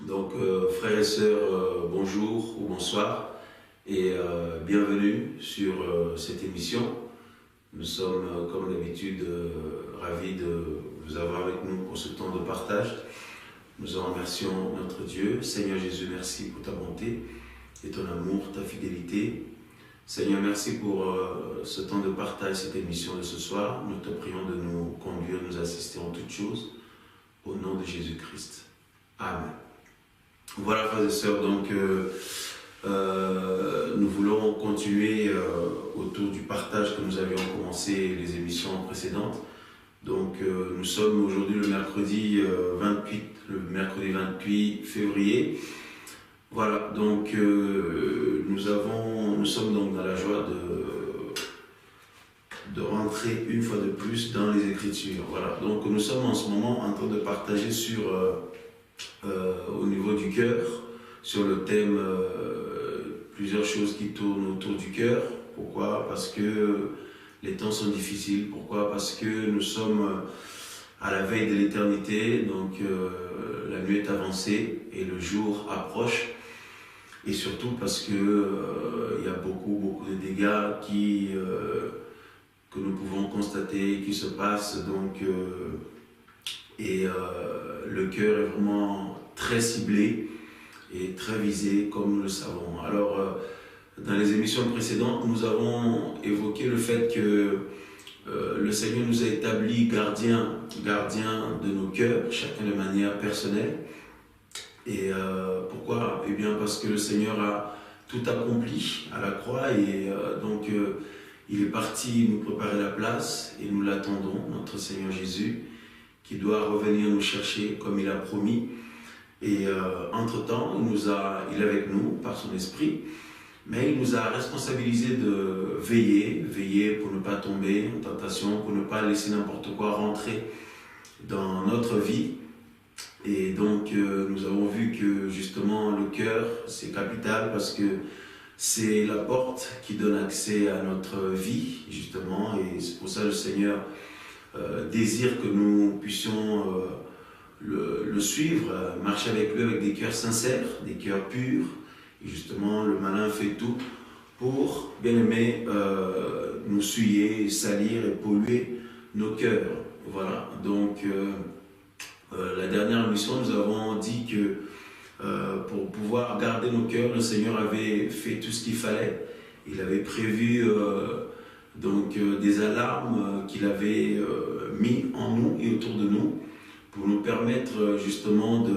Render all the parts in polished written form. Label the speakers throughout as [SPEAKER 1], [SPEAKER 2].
[SPEAKER 1] Donc, frères et sœurs, bonjour ou bonsoir et bienvenue sur cette émission. Nous sommes, comme d'habitude, ravis de vous avoir avec nous pour ce temps de partage. Nous en remercions notre Dieu. Seigneur Jésus, merci pour ta bonté et ton amour, ta fidélité. Seigneur, merci pour ce temps de partage, cette émission de ce soir. Nous te prions de nous conduire, nous assister en toutes choses. Au nom de Jésus-Christ. Amen. Voilà, frères et sœurs, donc nous voulons continuer autour du partage que nous avions commencé les émissions précédentes. Donc nous sommes aujourd'hui le mercredi 28 février. Voilà, donc nous sommes donc dans la joie de rentrer une fois de plus dans les Écritures. Voilà, donc nous sommes en ce moment en train de partager sur au niveau du cœur, sur le thème plusieurs choses qui tournent autour du cœur. Pourquoi? Parce que les temps sont difficiles. Pourquoi? Parce que nous sommes à la veille de l'éternité, donc la nuit est avancée et le jour approche. Et surtout parce que il y a beaucoup de dégâts que nous pouvons constater, qui se passent. Donc, le cœur est vraiment très ciblé et très visé, comme nous le savons. Alors, dans les émissions précédentes, nous avons évoqué le fait que le Seigneur nous a établis gardiens de nos cœurs, chacun de manière personnelle. Et pourquoi? Eh bien, parce que le Seigneur a tout accompli à la croix et donc il est parti nous préparer la place et nous l'attendons, notre Seigneur Jésus, qui doit revenir nous chercher comme il a promis. Et entre-temps, il est avec nous par son esprit, mais il nous a responsabilisés de veiller pour ne pas tomber en tentation, pour ne pas laisser n'importe quoi rentrer dans notre vie. Et donc, nous avons vu que justement le cœur, c'est capital parce que c'est la porte qui donne accès à notre vie, justement, et c'est pour ça que le Seigneur désire que nous puissions le suivre, marcher avec lui avec des cœurs sincères, des cœurs purs. Et justement, le malin fait tout pour, bien aimé, nous souiller, salir et polluer nos cœurs. Voilà, donc la dernière émission, nous avons dit que pour pouvoir garder nos cœurs, le Seigneur avait fait tout ce qu'il fallait. Il avait prévu des alarmes qu'il avait mis en nous et autour de nous pour nous permettre justement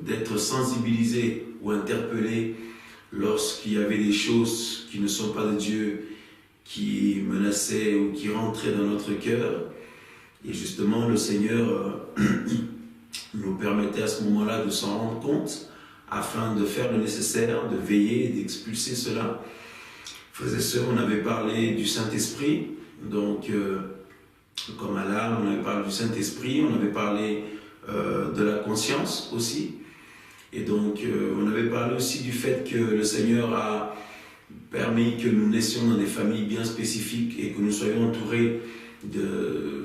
[SPEAKER 1] d'être sensibilisés ou interpellés lorsqu'il y avait des choses qui ne sont pas de Dieu qui menaçaient ou qui rentraient dans notre cœur. Et justement, le Seigneur nous permettait à ce moment-là de s'en rendre compte afin de faire le nécessaire, de veiller et d'expulser cela. Frères et sœurs, on avait parlé du Saint-Esprit, donc comme alarme, on avait parlé du Saint-Esprit, on avait parlé de la conscience aussi. Et donc, on avait parlé aussi du fait que le Seigneur a permis que nous naissions dans des familles bien spécifiques et que nous soyons entourés de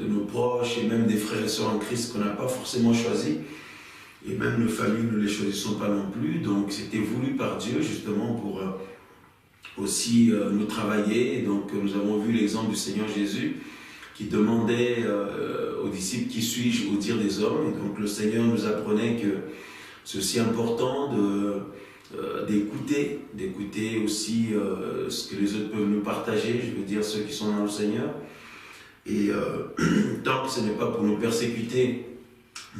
[SPEAKER 1] nos proches et même des frères et sœurs en Christ qu'on n'a pas forcément choisis. Et même nos familles, nous ne les choisissons pas non plus. Donc, c'était voulu par Dieu justement pour aussi nous travailler. Et donc, nous avons vu l'exemple du Seigneur Jésus qui demandait aux disciples qui suis-je au dire des hommes. Et donc, le Seigneur nous apprenait que c'est aussi important d'écouter aussi ce que les autres peuvent nous partager, je veux dire ceux qui sont dans le Seigneur. Et tant que ce n'est pas pour nous persécuter,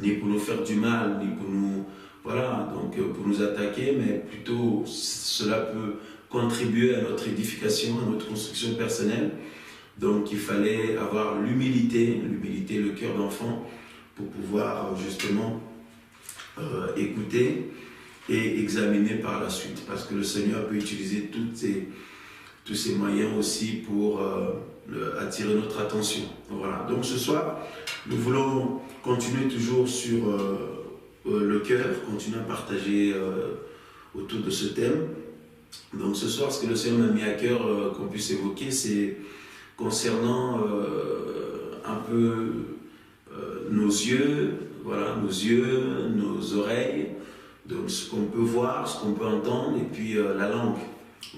[SPEAKER 1] ni pour nous faire du mal, ni pour nous, pour nous attaquer, mais plutôt cela peut contribuer à notre édification, à notre construction personnelle. Donc il fallait avoir l'humilité, le cœur d'enfant, pour pouvoir justement écouter et examiner par la suite, parce que le Seigneur peut utiliser tous ces moyens aussi pour attirer notre attention. Voilà. Donc ce soir, nous voulons continuer toujours sur le cœur, continuer à partager autour de ce thème. Donc ce soir, ce que le Seigneur m'a mis à cœur qu'on puisse évoquer, c'est concernant un peu nos yeux, voilà, nos yeux, nos oreilles, donc ce qu'on peut voir, ce qu'on peut entendre, et puis la langue,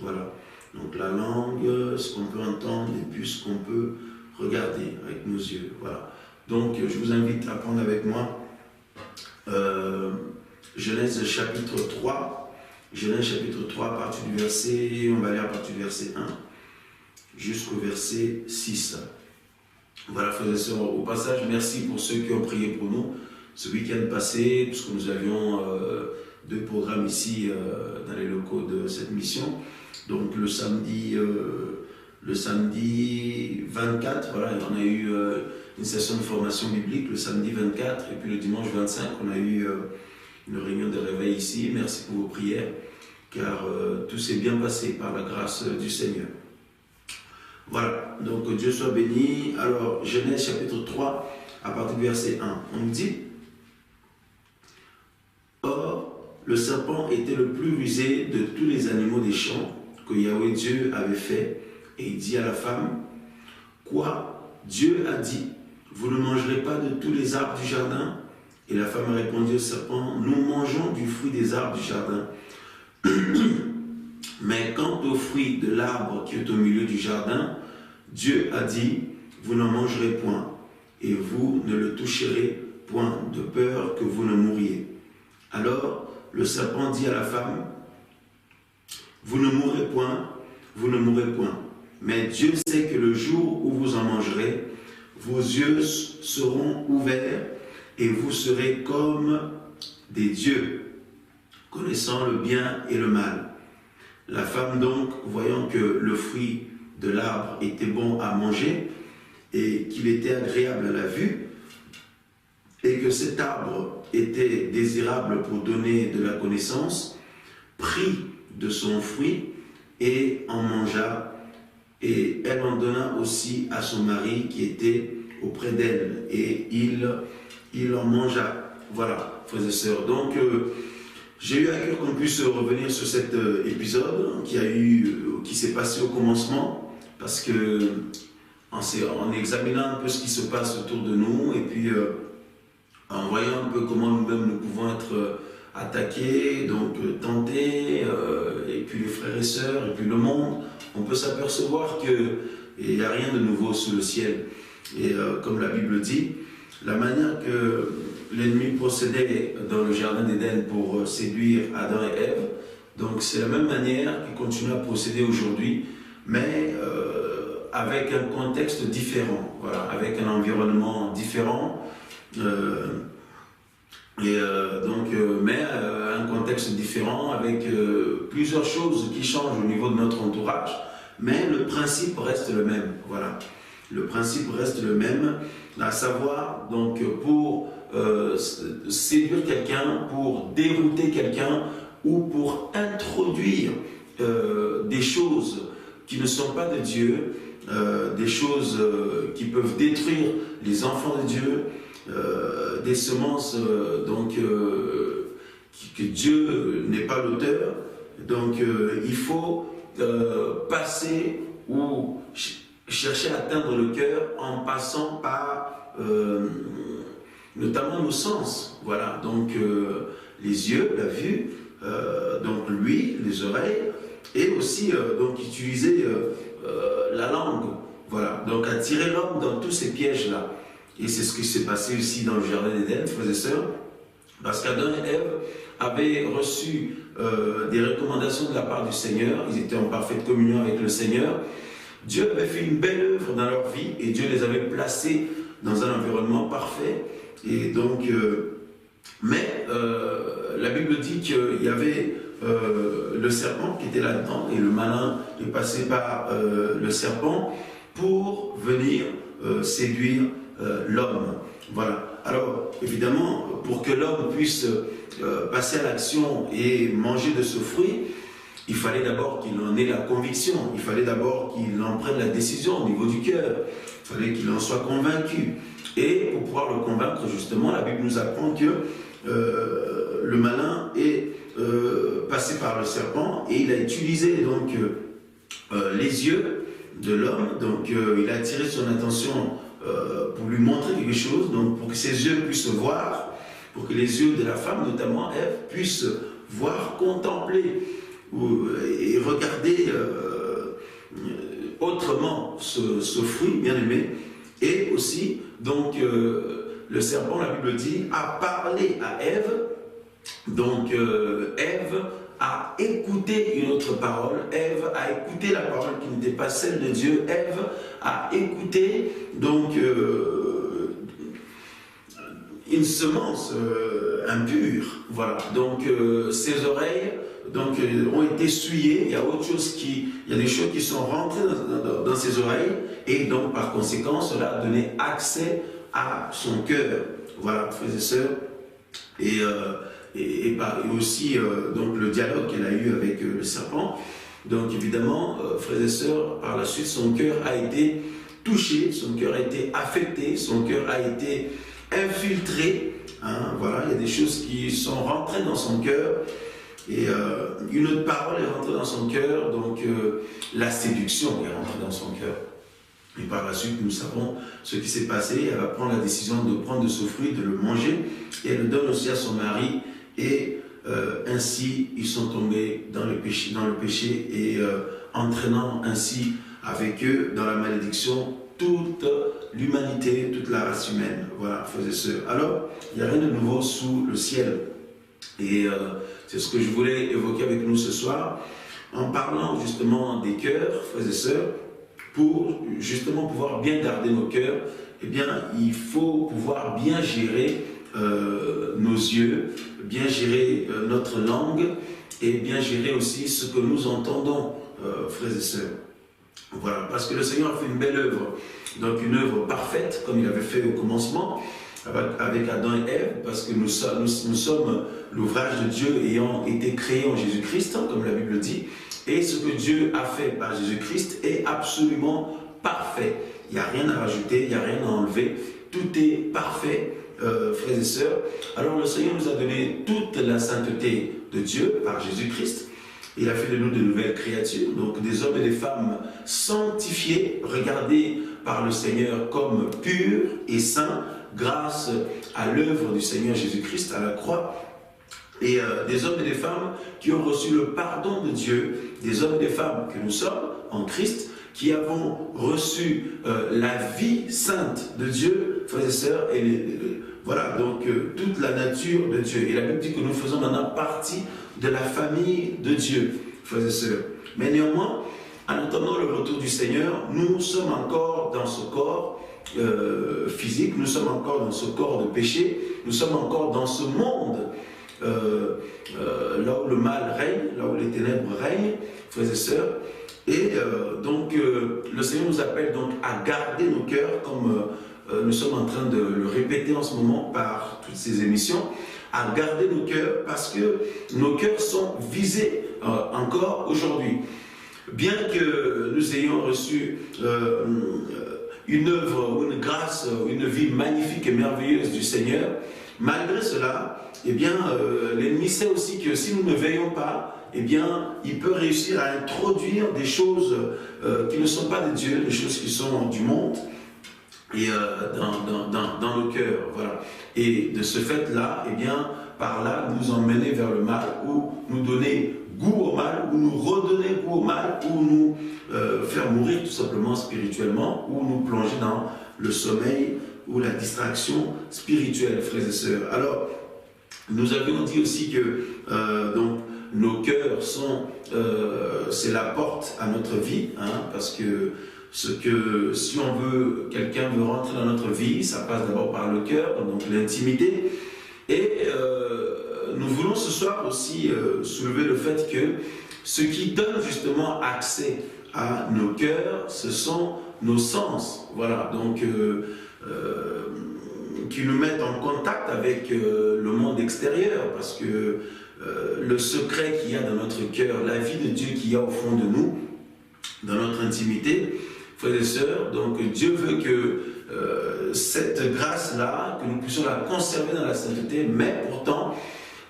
[SPEAKER 1] voilà. Donc la langue, ce qu'on peut entendre, et puis ce qu'on peut regarder avec nos yeux, voilà. Donc je vous invite à prendre avec moi Genèse chapitre 3, Genèse chapitre 3 à partir du verset, on va lire à partir du verset 1 jusqu'au verset 6. Voilà, frères et sœurs, au passage, merci pour ceux qui ont prié pour nous ce week-end passé, puisque nous avions 2 programmes ici dans les locaux de cette mission. Donc le samedi 24, voilà, on a eu une session de formation biblique le samedi 24, et puis le dimanche 25, on a eu une réunion de réveil ici. Merci pour vos prières, car tout s'est bien passé par la grâce du Seigneur. Voilà, donc Dieu soit béni. Alors, Genèse chapitre 3, à partir du verset 1, on nous dit: Or, le serpent était le plus rusé de tous les animaux des champs que Yahweh Dieu avait fait, et il dit à la femme: Quoi? Dieu a dit, vous ne mangerez pas de tous les arbres du jardin? Et la femme répondit au serpent: Nous mangeons du fruit des arbres du jardin. Mais quant au fruit de l'arbre qui est au milieu du jardin, Dieu a dit, vous n'en mangerez point, et vous ne le toucherez point, de peur que vous ne mouriez. Alors le serpent dit à la femme, vous ne mourrez point, vous ne mourrez point. Mais Dieu sait que le jour où vous en mangerez, vos yeux seront ouverts, et vous serez comme des dieux, connaissant le bien et le mal. La femme donc, voyant que le fruit de l'arbre était bon à manger et qu'il était agréable à la vue et que cet arbre était désirable pour donner de la connaissance, prit de son fruit et en mangea, et elle en donna aussi à son mari qui était auprès d'elle, et il en mangea. Voilà, frères et sœurs. Donc, j'ai eu à cœur qu'on puisse revenir sur cet épisode qui s'est passé au commencement, parce que en examinant un peu ce qui se passe autour de nous, et puis en voyant un peu comment nous-mêmes nous pouvons être attaqués, donc tentés, et puis les frères et sœurs, et puis le monde, on peut s'apercevoir qu'il n'y a rien de nouveau sous le ciel. Et comme la Bible dit, la manière que l'ennemi procédait dans le jardin d'Éden pour séduire Adam et Ève, donc c'est la même manière qu'il continue à procéder aujourd'hui, mais avec un contexte différent, voilà, avec un environnement différent, mais un contexte différent, avec plusieurs choses qui changent au niveau de notre entourage, mais le principe reste le même, voilà. Le principe reste le même, à savoir, donc, pour séduire quelqu'un, pour dérouter quelqu'un, ou pour introduire des choses qui ne sont pas de Dieu, des choses qui peuvent détruire les enfants de Dieu, des semences que Dieu n'est pas l'auteur. Donc il faut passer ou chercher à atteindre le cœur en passant par notamment nos sens. Voilà, donc les yeux, la vue, donc l'ouïe, les oreilles, et aussi donc utiliser la langue. Voilà, donc attirer l'homme dans tous ces pièges-là. Et c'est ce qui s'est passé aussi dans le jardin d'Éden, frères et sœurs, parce qu'Adam et Ève avaient reçu des recommandations de la part du Seigneur, ils étaient en parfaite communion avec le Seigneur. Dieu avait fait une belle œuvre dans leur vie et Dieu les avait placés dans un environnement parfait. Et donc, mais la Bible dit qu'il y avait le serpent qui était là-dedans, et le malin est passé par le serpent pour venir séduire l'homme. Voilà. Alors, évidemment, pour que l'homme puisse passer à l'action et manger de ce fruit, il fallait d'abord qu'il en ait la conviction, il fallait d'abord qu'il en prenne la décision au niveau du cœur, il fallait qu'il en soit convaincu. Et pour pouvoir le convaincre, justement, la Bible nous apprend que le malin est passé par le serpent et il a utilisé donc les yeux de l'homme, donc il a attiré son attention pour lui montrer quelque chose, donc pour que ses yeux puissent voir, pour que les yeux de la femme, notamment Ève, puissent voir, contempler et regarder autrement ce fruit bien-aimé. Et aussi, donc, le serpent, la Bible dit, a parlé à Ève. Donc, Ève a écouté une autre parole. Ève a écouté la parole qui n'était pas celle de Dieu. Ève a écouté, donc, une semence impure. Voilà. Donc, ses oreilles donc, ont été souillées. Il y a autre chose il y a des choses qui sont rentrées dans ses oreilles. Et donc, par conséquent, cela a donné accès à son cœur. Voilà, frères et sœurs. Et aussi donc le dialogue qu'elle a eu avec le serpent. Donc évidemment, frères et sœurs, par la suite, son cœur a été touché, son cœur a été affecté, son cœur a été infiltré. Hein, voilà, il y a des choses qui sont rentrées dans son cœur. Et une autre parole est rentrée dans son cœur, donc la séduction est rentrée dans son cœur. Et par la suite, nous savons ce qui s'est passé. Elle va prendre la décision de prendre de ce fruit, de le manger, et elle le donne aussi à son mari. Et ainsi, ils sont tombés dans le péché et entraînant ainsi avec eux dans la malédiction toute l'humanité, toute la race humaine. Voilà, frères et sœurs. Alors, il n'y a rien de nouveau sous le ciel. Et c'est ce que je voulais évoquer avec nous ce soir, en parlant justement des cœurs, frères et sœurs. Pour justement pouvoir bien garder nos cœurs, eh bien, il faut pouvoir bien gérer nos yeux, bien gérer notre langue et bien gérer aussi ce que nous entendons, frères et sœurs. Voilà, parce que le Seigneur a fait une belle œuvre, donc une œuvre parfaite, comme il avait fait au commencement, avec Adam et Ève, parce que nous sommes l'ouvrage de Dieu ayant été créé en Jésus-Christ, comme la Bible dit. Et ce que Dieu a fait par Jésus-Christ est absolument parfait. Il n'y a rien à rajouter, il n'y a rien à enlever. Tout est parfait, frères et sœurs. Alors le Seigneur nous a donné toute la sainteté de Dieu par Jésus-Christ. Il a fait de nous de nouvelles créatures, donc des hommes et des femmes sanctifiés, regardés par le Seigneur comme purs et saints, grâce à l'œuvre du Seigneur Jésus-Christ à la croix. Et des hommes et des femmes qui ont reçu le pardon de Dieu, des hommes et des femmes que nous sommes en Christ, qui avons reçu la vie sainte de Dieu, frères et sœurs, et voilà, donc toute la nature de Dieu. Et la Bible dit que nous faisons maintenant partie de la famille de Dieu, frères et sœurs. Mais néanmoins, en attendant le retour du Seigneur, nous sommes encore dans ce corps physique, nous sommes encore dans ce corps de péché, nous sommes encore dans ce monde là où le mal règne, là où les ténèbres règnent, frères et sœurs. Et donc le Seigneur nous appelle donc à garder nos cœurs, comme nous sommes en train de le répéter en ce moment par toutes ces émissions, à garder nos cœurs parce que nos cœurs sont visés encore aujourd'hui. Bien que nous ayons reçu une œuvre, une grâce, une vie magnifique et merveilleuse du Seigneur, malgré cela, eh bien, l'ennemi sait aussi que si nous ne veillons pas, eh bien, il peut réussir à introduire des choses qui ne sont pas de Dieu, des choses qui sont du monde, et dans nos cœurs, voilà. Et de ce fait-là, eh bien, par là, nous emmener vers le mal, ou nous donner goût au mal, ou nous redonner goût au mal, ou nous faire mourir tout simplement spirituellement, ou nous plonger dans le sommeil ou la distraction spirituelle, frères et sœurs. Alors, nous avions dit aussi que donc, nos cœurs sont, c'est la porte à notre vie, hein, parce que si on veut, quelqu'un veut rentrer dans notre vie, ça passe d'abord par le cœur, donc l'intimité. Et nous voulons ce soir aussi soulever le fait que ce qui donne justement accès à nos cœurs, ce sont nos sens. Voilà, donc qui nous mettent en contact avec le monde extérieur, parce que le secret qu'il y a dans notre cœur, la vie de Dieu qu'il y a au fond de nous, dans notre intimité, frères et sœurs, donc Dieu veut que cette grâce-là, que nous puissions la conserver dans la sainteté, mais pourtant,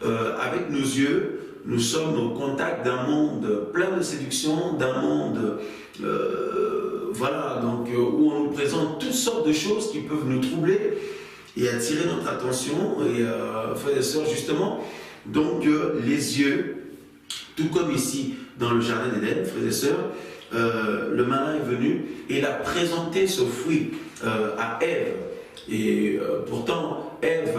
[SPEAKER 1] avec nos yeux, nous sommes au contact d'un monde plein de séduction, d'un monde voilà, donc, où on nous présente toutes sortes de choses qui peuvent nous troubler. et attirer notre attention, et frères et sœurs, justement, donc les yeux, tout comme ici dans le jardin d'Éden, frères et sœurs, le malin est venu et il a présenté ce fruit à Ève. Et pourtant, Ève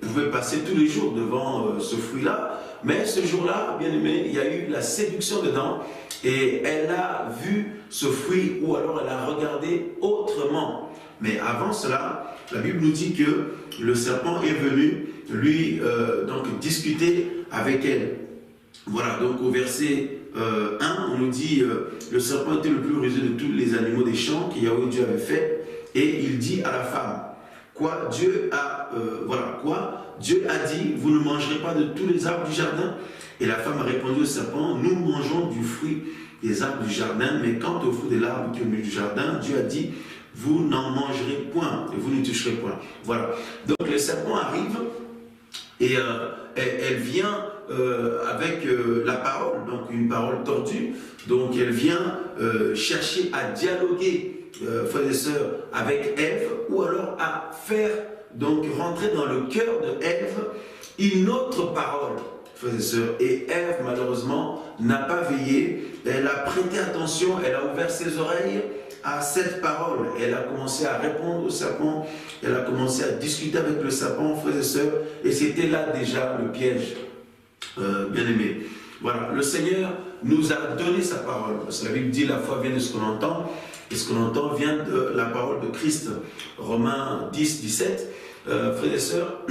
[SPEAKER 1] pouvait passer tous les jours devant ce fruit-là, mais ce jour-là, bien aimé, il y a eu la séduction dedans et elle a vu ce fruit ou alors elle a regardé autrement. Mais avant cela, la Bible nous dit que le serpent est venu lui donc discuter avec elle. Voilà, donc au verset 1, on nous dit le serpent était le plus rusé de tous les animaux des champs que Yahweh Dieu avait fait, et il dit à la femme, Dieu a dit, vous ne mangerez pas de tous les arbres du jardin. Et la femme a répondu au serpent, nous mangeons du fruit des arbres du jardin, mais quant au fruit de l'arbre qui est au milieu du jardin, Dieu a dit, vous n'en mangerez point et vous ne toucherez point. Voilà. Donc le serpent arrive et elle vient avec la parole, donc une parole tordue. Donc elle vient chercher à dialoguer, frères et sœurs, avec Ève, ou alors à faire donc rentrer dans le cœur de Ève une autre parole, frères et sœurs. Et Ève, malheureusement, n'a pas veillé. Elle a prêté attention, elle a ouvert ses oreilles à cette parole. Elle a commencé à répondre au serpent, elle a commencé à discuter avec le serpent, frères et sœurs, et c'était là déjà le piège, bien aimé. Voilà, le Seigneur nous a donné sa parole, parce que la Bible dit la foi vient de ce qu'on entend, et ce qu'on entend vient de la parole de Christ. Romains 10, 17, frères et sœurs,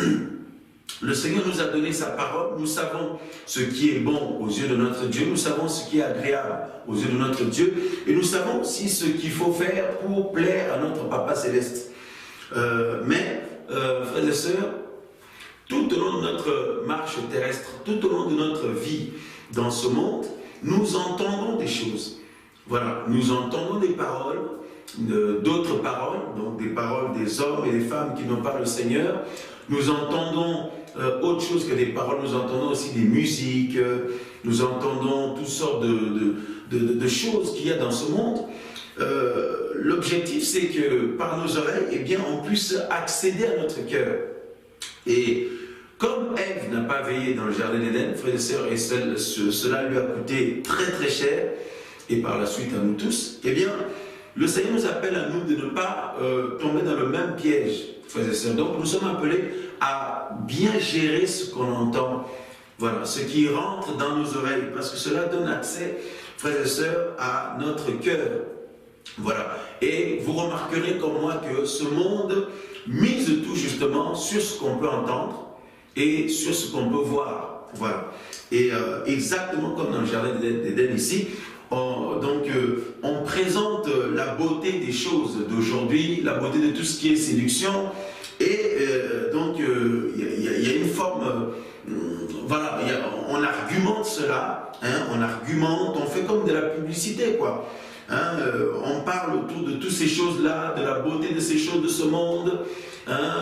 [SPEAKER 1] le Seigneur nous a donné sa parole, nous savons ce qui est bon aux yeux de notre Dieu, nous savons ce qui est agréable aux yeux de notre Dieu, et nous savons aussi ce qu'il faut faire pour plaire à notre Papa Céleste. Mais, frères et sœurs, tout au long de notre marche terrestre, tout au long de notre vie dans ce monde, nous entendons des choses. Voilà, nous entendons des paroles, d'autres paroles, donc des paroles des hommes et des femmes qui n'ont pas le Seigneur. Nous entendons autre chose que des paroles, nous entendons aussi des musiques, nous entendons toutes sortes de choses qu'il y a dans ce monde. L'objectif, c'est que par nos oreilles, eh bien, on puisse accéder à notre cœur. Et comme Ève n'a pas veillé dans le jardin d'Éden, frères et sœurs, et cela lui a coûté très très cher, et par la suite à nous tous, eh bien, le Seigneur nous appelle à nous de ne pas tomber dans le même piège, frères et sœurs. Donc nous sommes appelés à bien gérer ce qu'on entend, voilà, ce qui rentre dans nos oreilles, parce que cela donne accès, frères et sœurs, à notre cœur. Voilà. Et vous remarquerez comme moi que ce monde mise tout justement sur ce qu'on peut entendre et sur ce qu'on peut voir. Voilà. Et exactement comme dans le jardin d'Éden ici, on présente la beauté des choses d'aujourd'hui, la beauté de tout ce qui est séduction, et donc il y a une forme, voilà, on argumente cela, hein, on argumente, on fait comme de la publicité, quoi. Hein, on parle autour de toutes ces choses-là, de la beauté de ces choses de ce monde. Hein,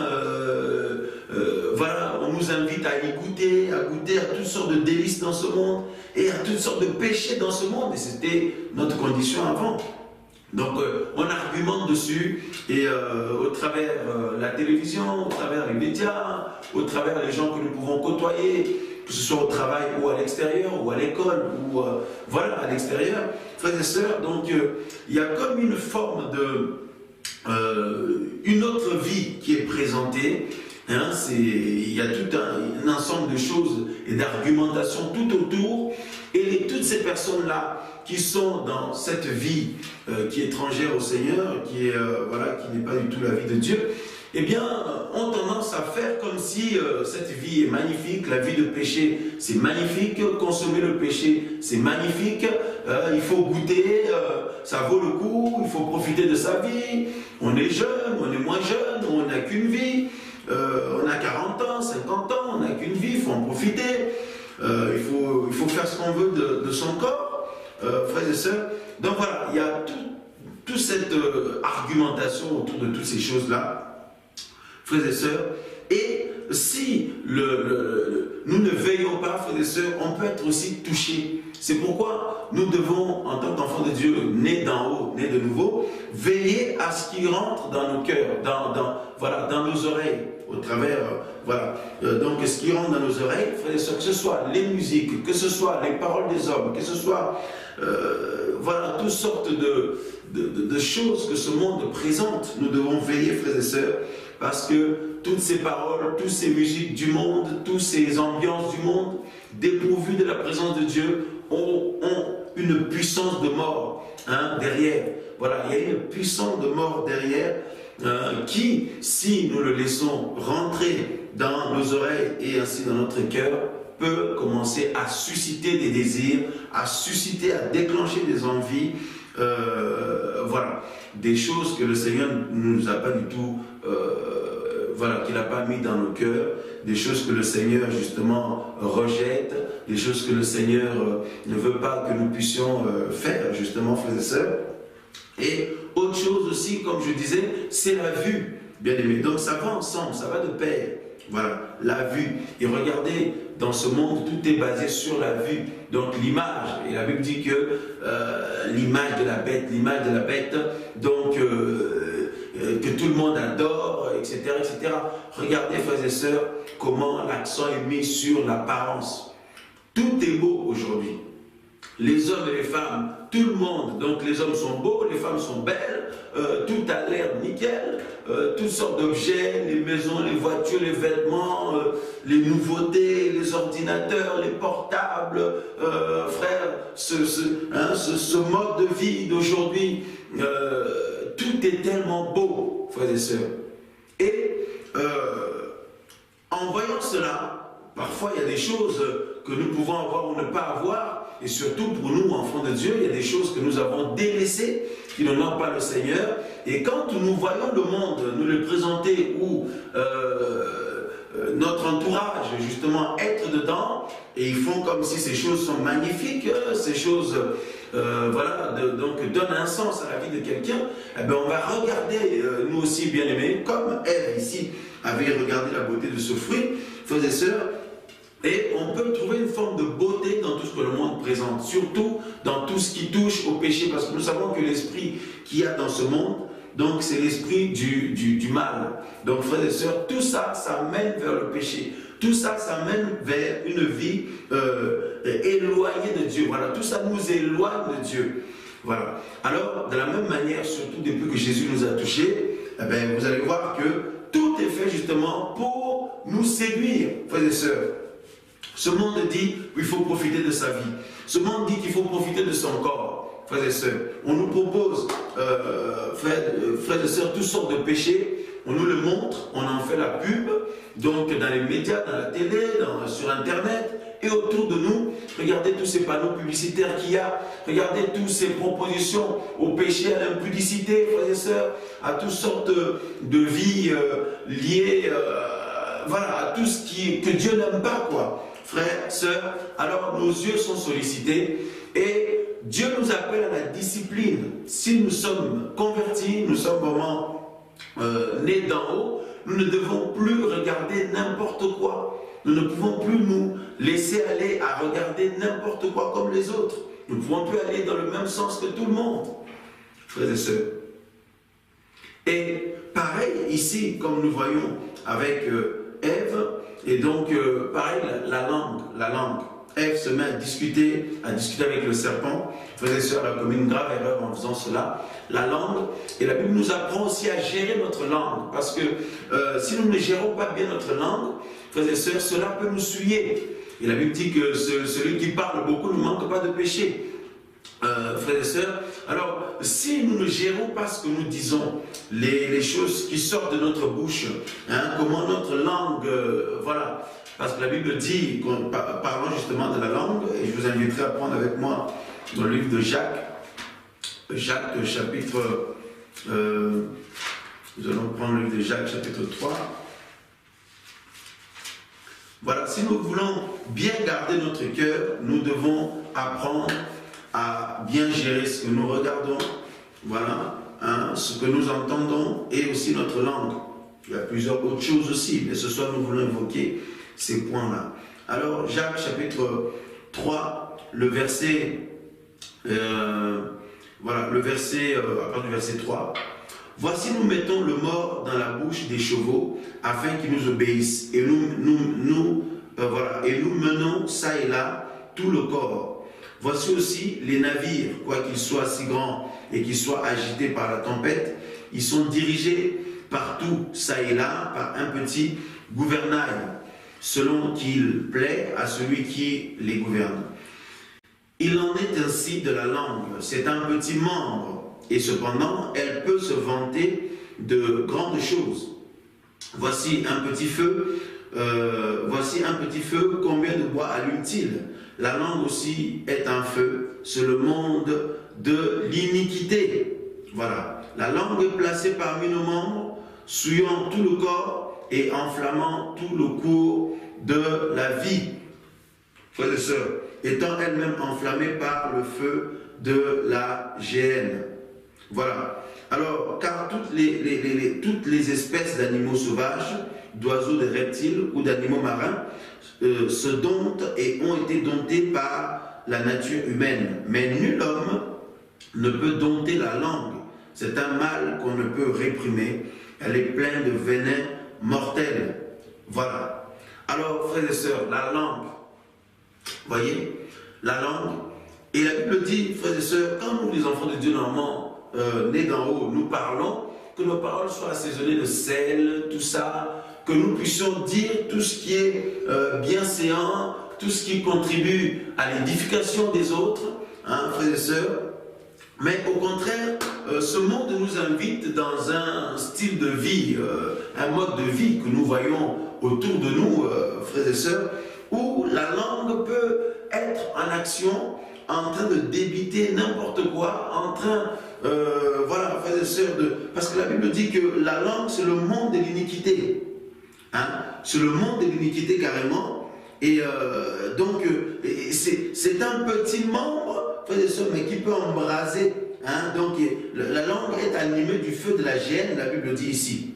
[SPEAKER 1] voilà, on nous invite à y goûter, à toutes sortes de délices dans ce monde et à toutes sortes de péchés dans ce monde. Et c'était notre condition avant. Donc, on argumente dessus et au travers la télévision, au travers les médias, au travers les gens que nous pouvons côtoyer, que ce soit au travail ou à l'extérieur, ou à l'école, ou voilà, à l'extérieur, frères et sœurs. Donc, il y a comme une forme une autre vie qui est présentée. Hein, il y a tout un ensemble de choses et d'argumentations tout autour. Et toutes ces personnes-là qui sont dans cette vie qui est étrangère au Seigneur, qui n'est pas du tout la vie de Dieu, eh bien, ont tendance à faire comme si cette vie est magnifique, la vie de péché, c'est magnifique, consommer le péché, c'est magnifique, il faut goûter, ça vaut le coup, il faut profiter de sa vie, on est jeune, on est moins jeune, on n'a qu'une vie, on a 40 ans, 50 ans, on n'a qu'une vie, il faut en profiter, il faut faire ce qu'on veut de son corps, frères et sœurs. Donc voilà, il y a toute cette argumentation autour de toutes ces choses-là, frères et sœurs, et si nous ne veillons pas, frères et sœurs, on peut être aussi touché. C'est pourquoi nous devons, en tant qu'enfants de Dieu, nés d'en haut, nés de nouveau, veiller à ce qui rentre dans nos cœurs, voilà, dans nos oreilles, au travers, voilà. Donc, ce qui rentre dans nos oreilles, frères et sœurs, que ce soit les musiques, que ce soit les paroles des hommes, que ce soit, voilà, toutes sortes de choses que ce monde présente, nous devons veiller, frères et sœurs, parce que toutes ces paroles, toutes ces musiques du monde, toutes ces ambiances du monde, dépourvues de la présence de Dieu, ont une puissance de mort derrière. Voilà, il y a une puissance de mort derrière qui, si nous le laissons rentrer dans nos oreilles et ainsi dans notre cœur, peut commencer à susciter des désirs, à susciter, à déclencher des envies, voilà, des choses que le Seigneur ne nous a pas du tout, voilà, qu'il n'a pas mis dans nos cœurs, des choses que le Seigneur justement rejette, des choses que le Seigneur ne veut pas que nous puissions faire, justement, frères et sœurs. Et autre chose aussi, comme je disais, c'est la vue, bien aimé. Donc ça va ensemble, ça va de pair. Voilà, la vue. Et regardez, dans ce monde, tout est basé sur la vue. Donc l'image, et la Bible dit que l'image de la bête, donc que tout le monde adore, etc., etc. Regardez, frères et sœurs, comment l'accent est mis sur l'apparence. Tout est beau aujourd'hui. Les hommes et les femmes, tout le monde, donc les hommes sont beaux, les femmes sont belles, tout a l'air nickel, toutes sortes d'objets, les maisons, les voitures, les vêtements, les nouveautés, les ordinateurs, les portables, frère, ce mode de vie d'aujourd'hui, tout est tellement beau, frères et sœurs. Et en voyant cela, parfois il y a des choses que nous pouvons avoir ou ne pas avoir, et surtout pour nous, enfants de Dieu, il y a des choses que nous avons délaissées, qui n'honorent pas le Seigneur. Et quand nous voyons le monde nous le présenter ou notre entourage, justement, être dedans, et ils font comme si ces choses sont magnifiques, ces choses, voilà, donc donnent un sens à la vie de quelqu'un, eh bien, on va regarder, nous aussi, bien-aimés, comme Ève ici avait regardé la beauté de ce fruit, frères et sœurs. Et on peut trouver une forme de beauté dans tout ce que le monde présente, surtout dans tout ce qui touche au péché, parce que nous savons que l'esprit qu'il y a dans ce monde, donc c'est l'esprit du mal. Donc frères et sœurs, tout ça, ça mène vers le péché. Tout ça, ça mène vers une vie éloignée de Dieu. Voilà, tout ça nous éloigne de Dieu. Voilà. Alors, de la même manière, surtout depuis que Jésus nous a touchés, eh bien, vous allez voir que tout est fait justement pour nous séduire, frères et sœurs. Ce monde dit qu'il faut profiter de sa vie. Ce monde dit qu'il faut profiter de son corps, frères et sœurs. On nous propose, frères et sœurs, toutes sortes de péchés. On nous le montre, on en fait la pub, donc dans les médias, dans la télé, sur Internet, et autour de nous, regardez tous ces panneaux publicitaires qu'il y a, regardez toutes ces propositions au péché, à l'impudicité, frères et sœurs, à toutes sortes de vies liées, voilà, à tout ce que Dieu n'aime pas, quoi. Frères, sœurs, alors nos yeux sont sollicités et Dieu nous appelle à la discipline. Si nous sommes convertis, nous sommes vraiment nés d'en haut, nous ne devons plus regarder n'importe quoi. Nous ne pouvons plus nous laisser aller à regarder n'importe quoi comme les autres. Nous ne pouvons plus aller dans le même sens que tout le monde, frères et sœurs. Et pareil ici, comme nous voyons avec Ève, et donc pareil, la langue. Ève se met à discuter avec le serpent. Frères et sœurs, elle a commis une grave erreur en faisant cela. La langue, et la Bible nous apprend aussi à gérer notre langue, parce que si nous ne gérons pas bien notre langue, frères et sœurs, cela peut nous souiller. Et la Bible dit que celui qui parle beaucoup ne manque pas de péché. Frères et sœurs, alors si nous ne gérons pas ce que nous disons, les choses qui sortent de notre bouche, comment notre langue, voilà, parce que la Bible dit, parlant justement de la langue, et je vous inviterai à prendre avec moi dans le livre de Jacques, chapitre, nous allons prendre le livre de Jacques, chapitre 3. Voilà, si nous voulons bien garder notre cœur, nous devons apprendre à bien gérer ce que nous regardons, voilà, ce que nous entendons et aussi notre langue. Il y a plusieurs autres choses aussi, mais ce soir nous voulons évoquer ces points-là. Alors, Jacques chapitre 3, le verset, voilà, le verset, à partir du verset 3. Voici, nous mettons le mort dans la bouche des chevaux afin qu'ils nous obéissent. Et voilà, et nous menons ça et là tout le corps. Voici aussi les navires, quoiqu'ils soient si grands et qu'ils soient agités par la tempête, ils sont dirigés partout, ça et là, par un petit gouvernail, selon qu'il plaît à celui qui les gouverne. Il en est ainsi de la langue, c'est un petit membre, et cependant, elle peut se vanter de grandes choses. Voici un petit feu, combien de bois allume-t-il? La langue aussi est un feu, c'est le monde de l'iniquité. Voilà, la langue est placée parmi nos membres, souillant tout le corps et enflammant tout le cours de la vie. Frères et sœurs, étant elle-même enflammée par le feu de la géhenne. Voilà. Alors, car toutes les espèces d'animaux sauvages, d'oiseaux, de reptiles ou d'animaux marins se domptent et ont été domptés par la nature humaine. Mais nul homme ne peut dompter la langue. C'est un mal qu'on ne peut réprimer. Elle est pleine de venin mortel. Voilà. Alors, frères et sœurs, la langue, voyez, la langue, et la Bible dit, frères et sœurs, quand nous, les enfants de Dieu, normalement, nés d'en haut, nous parlons, que nos paroles soient assaisonnées de sel, tout ça, que nous puissions dire tout ce qui est bienséant, tout ce qui contribue à l'édification des autres, hein, frères et sœurs. Mais au contraire, ce monde nous invite dans un style de vie, un mode de vie que nous voyons autour de nous, frères et sœurs, où la langue peut être en action, en train de débiter n'importe quoi, en train, voilà, frères et sœurs, parce que la Bible dit que la langue, c'est le monde de l'iniquité. Hein? C'est le monde de l'iniquité carrément. Et donc, c'est un petit membre, frères et sœurs, mais qui peut embraser. Hein? Donc, la langue est animée du feu de la géhenne, la Bible dit ici.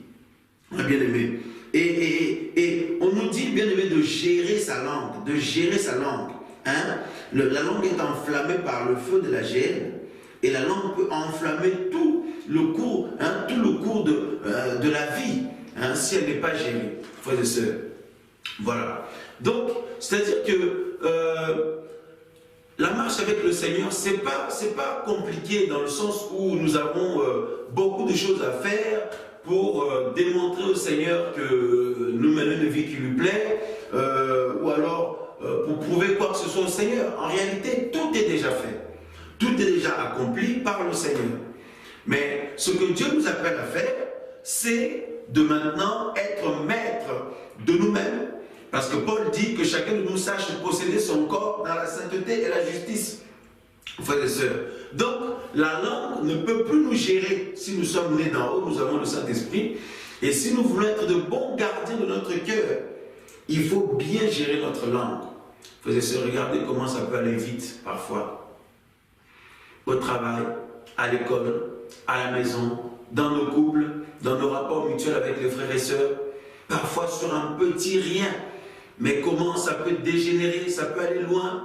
[SPEAKER 1] Bien aimé. Et on nous dit, bien aimé, de gérer sa langue, Hein? La langue est enflammée par le feu de la géhenne, et la langue peut enflammer tout le cours, hein, de la vie, hein, si elle n'est pas gérée, frères et sœurs. Voilà. Donc, c'est-à-dire que la marche avec le Seigneur, c'est pas compliqué dans le sens où nous avons beaucoup de choses à faire pour démontrer au Seigneur que nous menons une vie qui lui plaît, ou alors pour prouver quoi que ce soit au Seigneur. En réalité, tout est déjà fait. Tout est déjà accompli par le Seigneur. Mais ce que Dieu nous appelle à faire, c'est de maintenant être maître de nous-mêmes. Parce que Paul dit que chacun de nous sache posséder son corps dans la sainteté et la justice. Frères et sœurs. Donc, la langue ne peut plus nous gérer. Si nous sommes nés d'en haut, nous avons le Saint-Esprit. Et si nous voulons être de bons gardiens de notre cœur, il faut bien gérer notre langue. Frères et sœurs, regardez comment ça peut aller vite parfois. Au travail, à l'école, à la maison, dans nos couples, dans nos rapports mutuels avec les frères et sœurs, parfois sur un petit rien. Mais comment ça peut dégénérer, ça peut aller loin.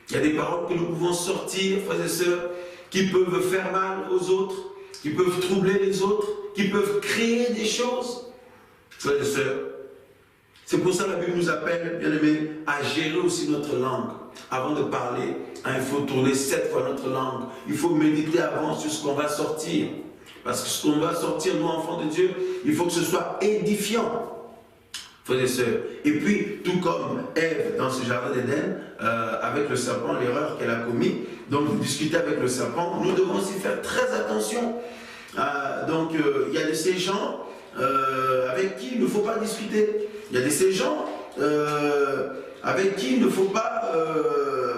[SPEAKER 1] Il y a des paroles que nous pouvons sortir, frères et sœurs, qui peuvent faire mal aux autres, qui peuvent troubler les autres, qui peuvent créer des choses. Frères et sœurs, c'est pour ça que la Bible nous appelle, bien aimés, à gérer aussi notre langue. Avant de parler, hein, il faut tourner 7 fois notre langue. Il faut méditer avant sur ce qu'on va sortir. Parce que ce qu'on va sortir, nous, enfants de Dieu, il faut que ce soit édifiant. Frères et sœurs. Et puis, tout comme Ève dans ce jardin d'Éden, avec le serpent, l'erreur qu'elle a commise, donc vous discutez avec le serpent, nous devons aussi faire très attention. Donc, il y a de ces gens avec qui il ne faut pas discuter. Il y a de ces gens avec qui il ne faut pas,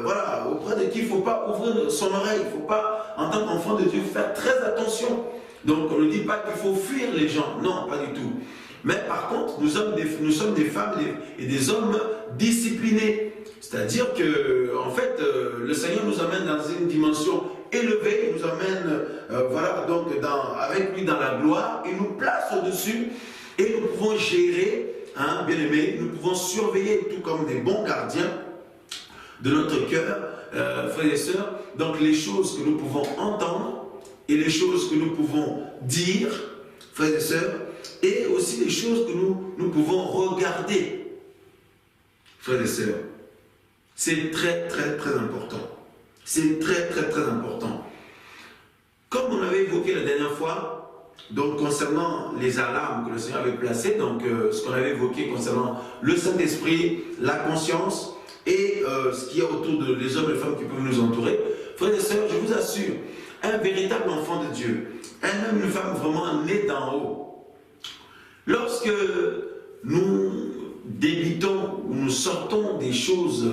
[SPEAKER 1] voilà, auprès de qui il ne faut pas ouvrir son oreille. Il ne faut pas, en tant qu'enfant de Dieu, faire très attention. Donc, on ne dit pas qu'il faut fuir les gens. Non, pas du tout. Mais par contre, nous sommes des femmes et des hommes disciplinés. C'est-à-dire que, en fait, le Seigneur nous amène dans une dimension élevée, il nous amène, voilà, donc avec lui dans la gloire, il nous place au-dessus et nous pouvons gérer, hein, bien aimé, nous pouvons surveiller, tout comme des bons gardiens, de notre cœur, frères et sœurs, donc les choses que nous pouvons entendre et les choses que nous pouvons dire, frères et sœurs, et aussi les choses que nous pouvons regarder, frères et sœurs. C'est très, très, très important. C'est très, très, très important. Comme on avait évoqué la dernière fois, donc concernant les alarmes que le Seigneur avait placées, donc ce qu'on avait évoqué concernant le Saint-Esprit, la conscience et ce qu'il y a autour des hommes et femmes qui peuvent nous entourer, frères et sœurs, je vous assure, un véritable enfant de Dieu, un homme, une femme vraiment né d'en haut, lorsque nous débitons ou nous sortons des choses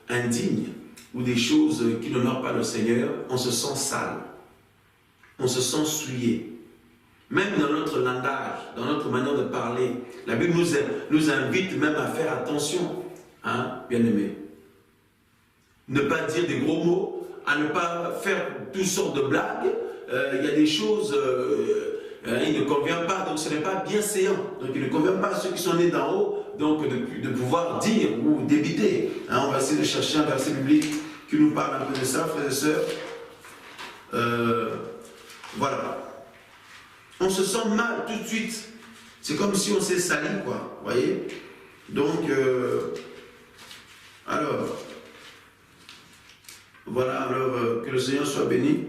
[SPEAKER 1] indignes ou des choses qui n'honorent pas le Seigneur, on se sent sale, on se sent souillé. Même dans notre langage, dans notre manière de parler, la Bible nous invite même à faire attention, hein, bien-aimés. Ne pas dire des gros mots, à ne pas faire toutes sortes de blagues. Il y a des choses, il ne convient pas, donc ce n'est pas bienséant. Donc il ne convient pas à ceux qui sont nés d'en haut, donc de pouvoir dire ou d'éviter. Hein, on va essayer de chercher un verset biblique qui nous parle un peu de ça, frères et sœurs. Voilà. On se sent mal tout de suite. C'est comme si on s'est sali, quoi. Vous voyez? Donc, alors, voilà, alors que le Seigneur soit béni.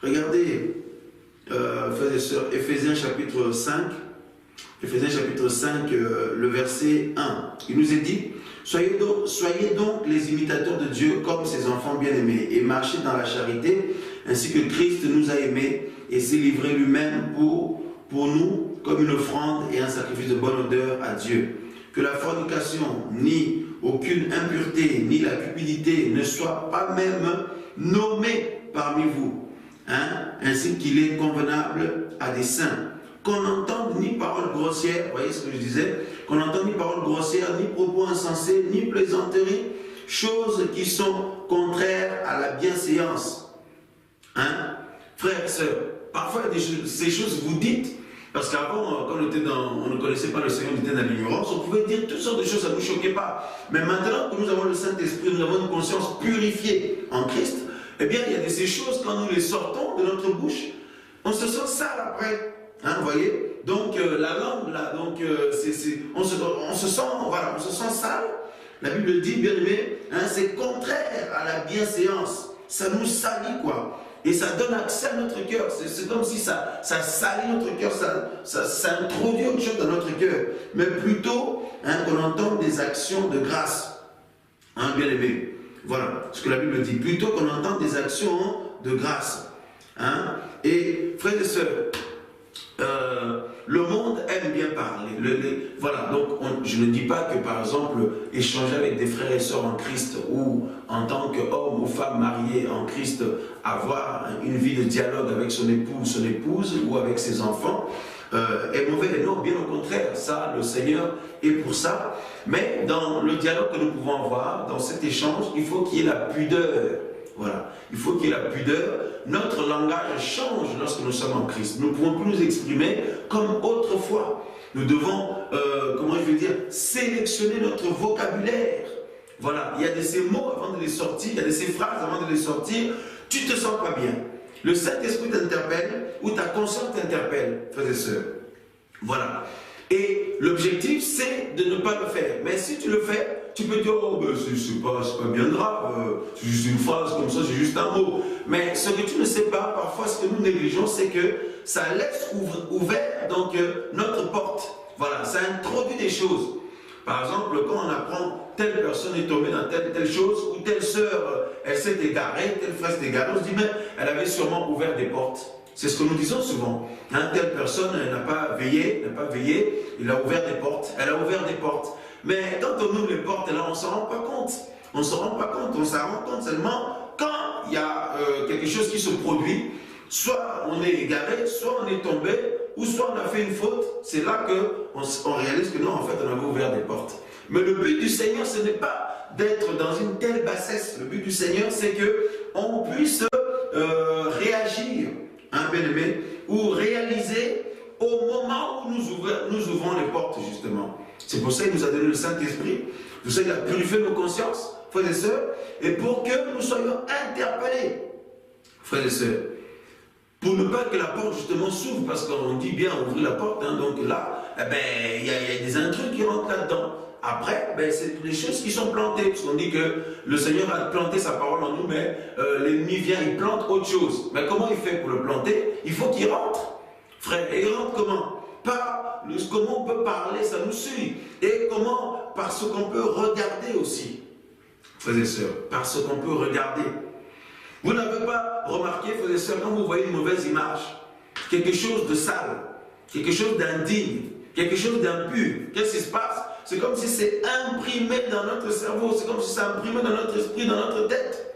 [SPEAKER 1] Regardez, frères et sœurs, Éphésiens chapitre 5, le verset 1. Il nous est dit, soyez donc les imitateurs de Dieu comme ses enfants bien-aimés et marchez dans la charité, ainsi que Christ nous a aimés et s'est livré lui-même pour nous comme une offrande et un sacrifice de bonne odeur à Dieu. Que la fornication, ni aucune impureté, ni la cupidité ne soient pas même nommées parmi vous, hein, ainsi qu'il est convenable à des saints. Qu'on n'entende ni paroles grossières, vous voyez ce que je disais, qu'on n'entende ni paroles grossières, ni propos insensés, ni plaisanteries, choses qui sont contraires à la bienséance. Hein? Frères et sœurs, parfois ces choses vous dites, parce qu'avant, quand on ne connaissait pas le Seigneur, on était dans l'ignorance, on pouvait dire toutes sortes de choses, ça ne nous choquait pas. Mais maintenant que nous avons le Saint-Esprit, nous avons une conscience purifiée en Christ, eh bien, il y a de ces choses, quand nous les sortons de notre bouche, on se sent sale après. Hein, vous voyez? Donc, la langue, là, donc, on se sent, voilà, on se sent sale. La Bible dit, bien aimé, hein, c'est contraire à la bienséance. Ça nous salit, quoi. Et ça donne accès à notre cœur. C'est comme si ça salit notre cœur, ça introduit autre chose dans notre cœur. Mais plutôt, hein, qu'on entende des actions de grâce. Hein, bien aimé. Voilà ce que la Bible dit. Plutôt qu'on entende des actions de grâce. Hein. Et, frères et sœurs, le monde aime bien parler. Voilà, donc je ne dis pas que par exemple échanger avec des frères et sœurs en Christ ou en tant qu'homme ou femme mariée en Christ, avoir une vie de dialogue avec son époux ou son épouse ou avec ses enfants est mauvais. Non, bien au contraire, ça, le Seigneur est pour ça. Mais dans le dialogue que nous pouvons avoir, dans cet échange, il faut qu'il y ait la pudeur. Voilà, il faut qu'il y ait la pudeur. Notre langage change lorsque nous sommes en Christ. Nous ne pouvons plus nous exprimer comme autrefois. Nous devons, comment je vais dire, sélectionner notre vocabulaire. Voilà, il y a de ces mots avant de les sortir, il y a de ces phrases avant de les sortir. Tu te sens pas bien. Le Saint-Esprit t'interpelle ou ta conscience t'interpelle, frères et sœurs. Voilà. Et l'objectif, c'est de ne pas le faire. Mais si tu le fais, tu peux dire, oh, ben, c'est pas bien grave, c'est juste une phrase comme ça, c'est juste un mot. Mais ce que tu ne sais pas, parfois, ce que nous négligeons, c'est que ça laisse ouvert donc, notre porte. Voilà, ça introduit des choses. Par exemple, quand on apprend telle personne est tombée dans telle chose, ou telle sœur, elle s'est égarée, tel frère s'est égaré, on se dit, mais elle avait sûrement ouvert des portes. C'est ce que nous disons souvent. Hein, telle personne n'a pas veillé, il a ouvert des portes, elle a ouvert des portes. Mais quand on ouvre les portes, là, on ne s'en rend pas compte. On ne s'en rend pas compte, on s'en rend compte seulement quand il y a quelque chose qui se produit. Soit on est égaré, soit on est tombé, ou soit on a fait une faute. C'est là qu'on réalise que non, en fait, on avait ouvert des portes. Mais le but du Seigneur, ce n'est pas d'être dans une telle bassesse. Le but du Seigneur, c'est qu'on puisse réagir, hein, bien-aimé, ou réaliser au moment où nous ouvrons les portes, justement. C'est pour ça qu'il nous a donné le Saint-Esprit. Pour ça qu'il a purifié nos consciences, frères et sœurs, et pour que nous soyons interpellés, frères et sœurs. Pour ne pas que la porte, justement, s'ouvre, parce qu'on dit bien ouvrir la porte, hein, donc là, eh ben, il y a des intrus qui rentrent là-dedans. Après, ben, c'est les choses qui sont plantées, parce qu'on dit que le Seigneur a planté sa parole en nous, mais l'ennemi vient, il plante autre chose. Mais comment il fait pour le planter? Il faut qu'il rentre, frère. Et il rentre comment? Par comment on peut parler, ça nous suit. Et comment? Parce qu'on peut regarder aussi, frères et sœurs, parce qu'on peut regarder. Vous n'avez pas remarqué, frères et sœurs, quand vous voyez une mauvaise image, quelque chose de sale, quelque chose d'indigne, quelque chose d'impur, qu'est-ce qui se passe? C'est comme si c'est imprimé dans notre cerveau, c'est comme si c'est imprimé dans notre esprit, dans notre tête.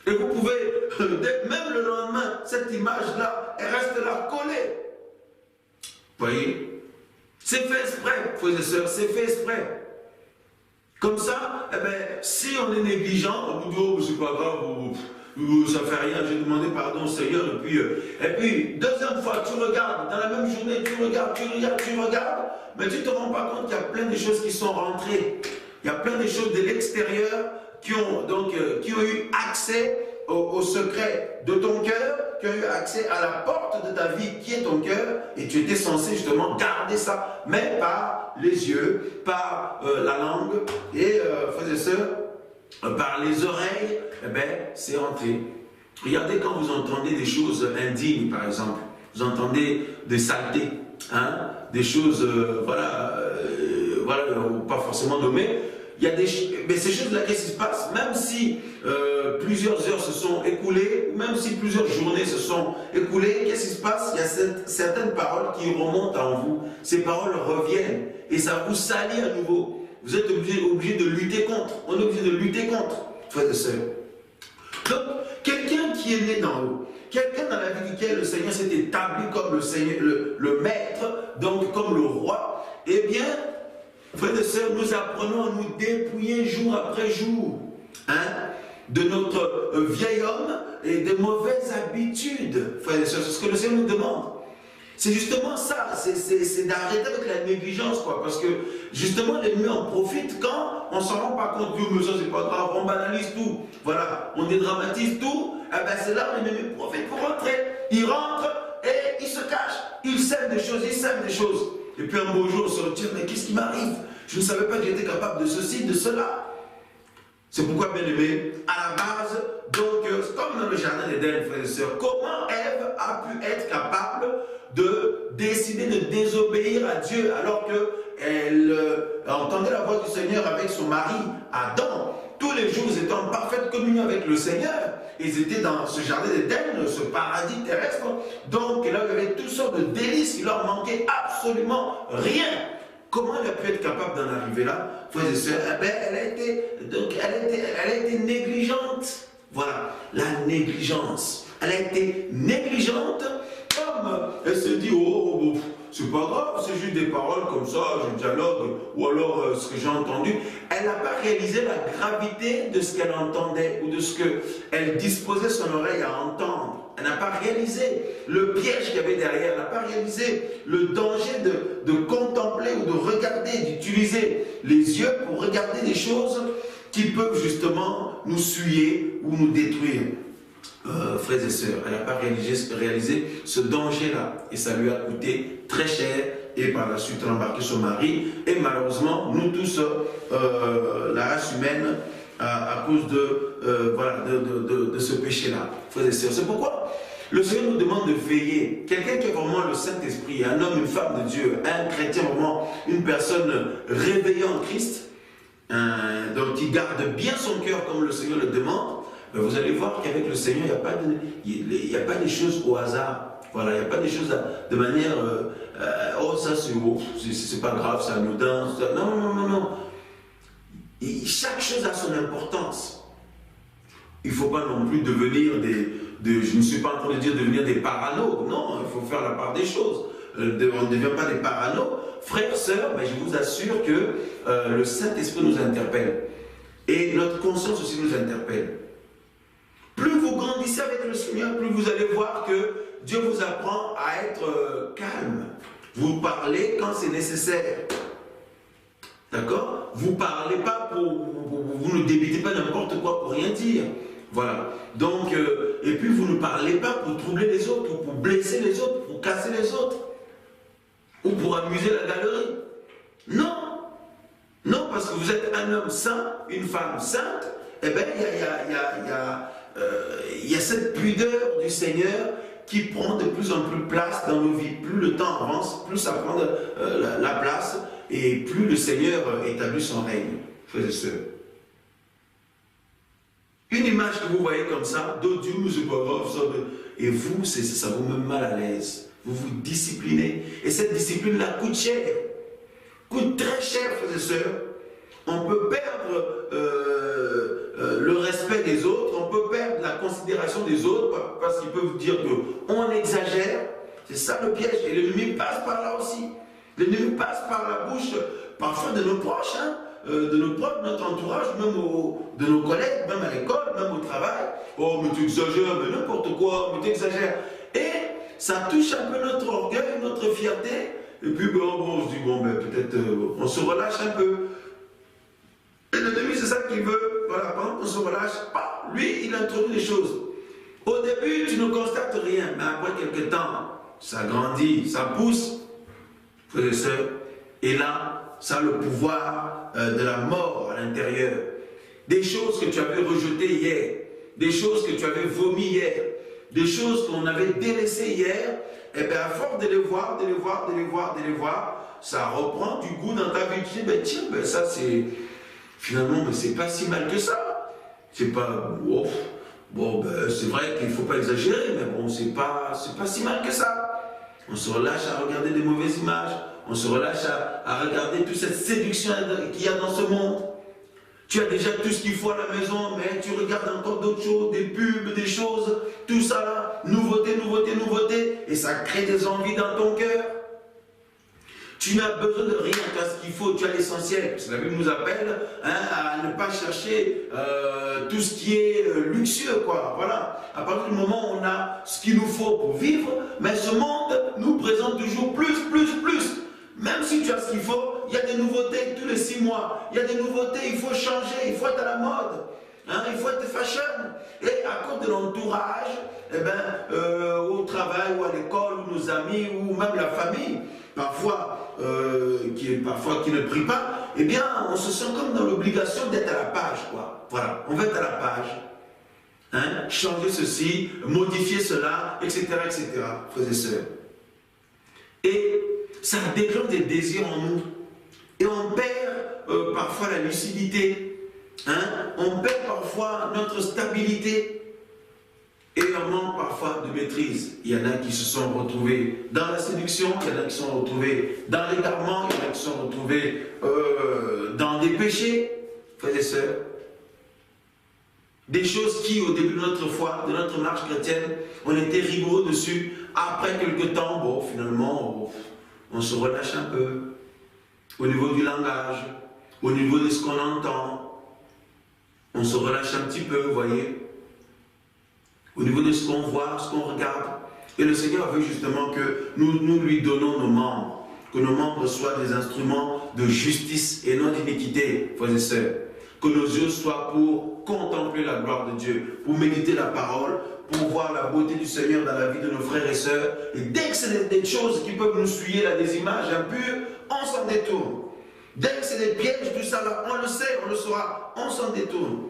[SPEAKER 1] Et vous pouvez, même le lendemain, cette image-là, elle reste là, collée. Vous voyez? C'est fait exprès, frères et sœurs, c'est fait exprès. Comme ça, eh ben, si on est négligent, on vous dit, oh, c'est pas grave, ça fait rien, j'ai demandé pardon au Seigneur, et puis, deuxième fois, tu regardes, dans la même journée, tu regardes, mais tu ne te rends pas compte qu'il y a plein de choses qui sont rentrées. Il y a plein de choses de l'extérieur qui ont eu accès au secret de ton cœur, qui ont eu accès à la porte de ta vie qui est ton cœur, et tu étais censé justement garder ça, mais par les yeux, par la langue, et frères et sœurs, par les oreilles, eh bien, c'est entré. Regardez quand vous entendez des choses indignes, par exemple, vous entendez des saletés, hein, des choses, voilà, pas forcément nommées. Il y a mais ces choses-là, qu'est-ce qui se passe? Même si plusieurs heures se sont écoulées, même si plusieurs journées se sont écoulées, qu'est-ce qui se passe? Il y a certaines paroles qui remontent en vous. Ces paroles reviennent et ça vous salit à nouveau. Vous êtes obligé de lutter contre. On est obligé de lutter contre, frères et sœurs. Donc, quelqu'un qui est né d'en haut, quelqu'un dans la vie duquel le Seigneur s'est établi comme le Seigneur, le maître, donc comme le roi, eh bien, frères et sœurs, nous apprenons à nous dépouiller jour après jour, hein, de notre vieil homme et des mauvaises habitudes, frères et sœurs. C'est ce que le Seigneur nous demande. C'est justement ça, c'est d'arrêter avec la négligence, quoi, parce que justement l'ennemi en profite quand on ne s'en rend pas compte. Dieu, mais ça c'est pas grave, on banalise tout, voilà, on dédramatise tout, eh ben c'est là où l'ennemi profite pour rentrer. Il rentre et il se cache, il sème des choses, et puis un beau jour on se retire, mais qu'est-ce qui m'arrive? Je ne savais pas que j'étais capable de ceci, de cela. C'est pourquoi, bien aimé, à la base, donc, comme dans le jardin d'Éden, frères et sœurs, comment Ève a pu être capable de décider de désobéir à Dieu alors qu'elle entendait la voix du Seigneur avec son mari Adam? Tous les jours, ils étaient en parfaite communion avec le Seigneur. Ils étaient dans ce jardin d'Éden, ce paradis terrestre. Donc là, il y avait toutes sortes de délices, il leur manquait absolument rien. Comment elle a pu être capable d'en arriver là, frères et sœurs? Eh bien, elle a été négligente. Voilà, la négligence. Elle a été négligente, comme elle se dit, oh, c'est pas grave, c'est juste des paroles comme ça, je dialogue, ou alors ce que j'ai entendu. Elle n'a pas réalisé la gravité de ce qu'elle entendait, ou de ce qu'elle disposait son oreille à entendre. Elle n'a pas réalisé le piège qu'il y avait derrière, elle n'a pas réalisé le danger de contempler ou de regarder, d'utiliser les yeux pour regarder des choses qui peuvent justement nous suyer ou nous détruire. Frères et sœurs, elle n'a pas réalisé ce danger-là et ça lui a coûté très cher et par la suite elle a embarqué son mari et malheureusement nous tous, la race humaine, à cause de ce péché-là, frères et sœurs. C'est pourquoi le Seigneur nous demande de veiller. Quelqu'un qui a vraiment le Saint-Esprit, un homme, une femme de Dieu, un chrétien, vraiment une personne réveillée en Christ, donc qui garde bien son cœur comme le Seigneur le demande, vous allez voir qu'avec le Seigneur, il n'y a pas des choses au hasard. Voilà, il n'y a pas des choses de manière, oh ça c'est pas grave, c'est anodin. Non. Et chaque chose a son importance. Il ne faut pas non plus devenir je ne suis pas en train de dire devenir des paranos. Non, il faut faire la part des choses. On ne devient pas des paranos. Frères, sœurs, mais je vous assure que le Saint-Esprit nous interpelle. Et notre conscience aussi nous interpelle. Plus vous grandissez avec avec le Seigneur, plus vous allez voir que Dieu vous apprend à être calme. Vous parlez quand c'est nécessaire. D'accord? Vous ne parlez pas vous ne débitez pas n'importe quoi pour rien dire. Voilà. Donc, et puis vous ne parlez pas pour troubler les autres, ou pour blesser les autres, pour casser les autres, ou pour amuser la galerie. Non. Non, parce que vous êtes un homme saint, une femme sainte, eh bien, il y a cette pudeur du Seigneur qui prend de plus en plus place dans nos vies. Plus le temps avance, plus ça prend la place, et plus le Seigneur établit son règne, frères et sœurs. Une image que vous voyez comme ça, d'autres Dieu, c'est pas grave, ça, et vous, ça vous met mal à l'aise. Vous vous disciplinez, et cette discipline-là coûte cher. Coûte très cher, frères et sœurs. On peut perdre le respect des autres, on peut perdre la considération des autres parce qu'ils peuvent dire qu'on exagère. C'est ça le piège. Et l'ennemi passe par là aussi. L'ennemi passe par la bouche, parfois de nos proches, hein, de notre entourage, même de nos collègues, même à l'école, même au travail. Oh, mais tu exagères, mais n'importe quoi, mais tu exagères. Et ça touche un peu notre orgueil, notre fierté. Et puis, on se dit, ben, peut-être, on se relâche un peu. Et l'ennemi, c'est ça qu'il veut. Voilà, pendant qu'on se relâche, lui, il introduit les choses. Au début, tu ne constates rien, mais après quelques temps, ça grandit, ça pousse, frères et sœurs. Et là, ça a le pouvoir de la mort à l'intérieur. Des choses que tu avais rejetées hier, des choses que tu avais vomies hier, des choses qu'on avait délaissées hier, et bien à force de les voir, ça reprend du goût dans ta vie. Tu dis, ben tiens, ben ça c'est... Finalement, mais c'est pas si mal que ça. C'est pas... Oh, bon, ben c'est vrai qu'il ne faut pas exagérer, mais bon, c'est pas si mal que ça. On se relâche à regarder des mauvaises images, on se relâche à regarder toute cette séduction qu'il y a dans ce monde. Tu as déjà tout ce qu'il faut à la maison, mais tu regardes encore d'autres choses, des pubs, des choses, tout ça là, nouveauté, et ça crée des envies dans ton cœur. Tu n'as besoin de rien, tu as ce qu'il faut, tu as l'essentiel. Parce que la Bible nous appelle à ne pas chercher tout ce qui est luxueux, quoi. Voilà. À partir du moment où on a ce qu'il nous faut pour vivre, mais ce monde nous présente toujours plus. Même si tu as ce qu'il faut, il y a des nouveautés tous les 6 mois. Il y a des nouveautés, il faut changer, il faut être à la mode. Il faut être fashion. Et à cause de l'entourage, au travail ou à l'école, ou nos amis, ou même la famille, parfois qui ne prie pas, eh bien, on se sent comme dans l'obligation d'être à la page, quoi. Voilà, on va être à la page. Changer ceci, modifier cela, etc., frères et sœurs. Et ça déclenche des désirs en nous. Et on perd parfois la lucidité. On perd parfois notre stabilité. Et on manque parfois de maîtrise. Il y en a qui se sont retrouvés dans la séduction, il y en a qui se sont retrouvés dans l'égarement, il y en a qui se sont retrouvés dans des péchés, frères et sœurs. Des choses qui, au début de notre foi, de notre marche chrétienne, on était rigoureux dessus. Après quelques temps, bon, finalement, on se relâche un peu. Au niveau du langage, au niveau de ce qu'on entend, on se relâche un petit peu, vous voyez. Au niveau de ce qu'on voit, ce qu'on regarde. Et le Seigneur veut justement que nous lui donnons nos membres. Que nos membres soient des instruments de justice et non d'iniquité, frères et sœurs. Que nos yeux soient pour contempler la gloire de Dieu, pour méditer la parole, pour voir la beauté du Seigneur dans la vie de nos frères et sœurs. Et dès que c'est des choses qui peuvent nous souiller, là, des images impures, on s'en détourne. Dès que c'est des pièges, tout ça là, on le sait, on le saura, on s'en détourne.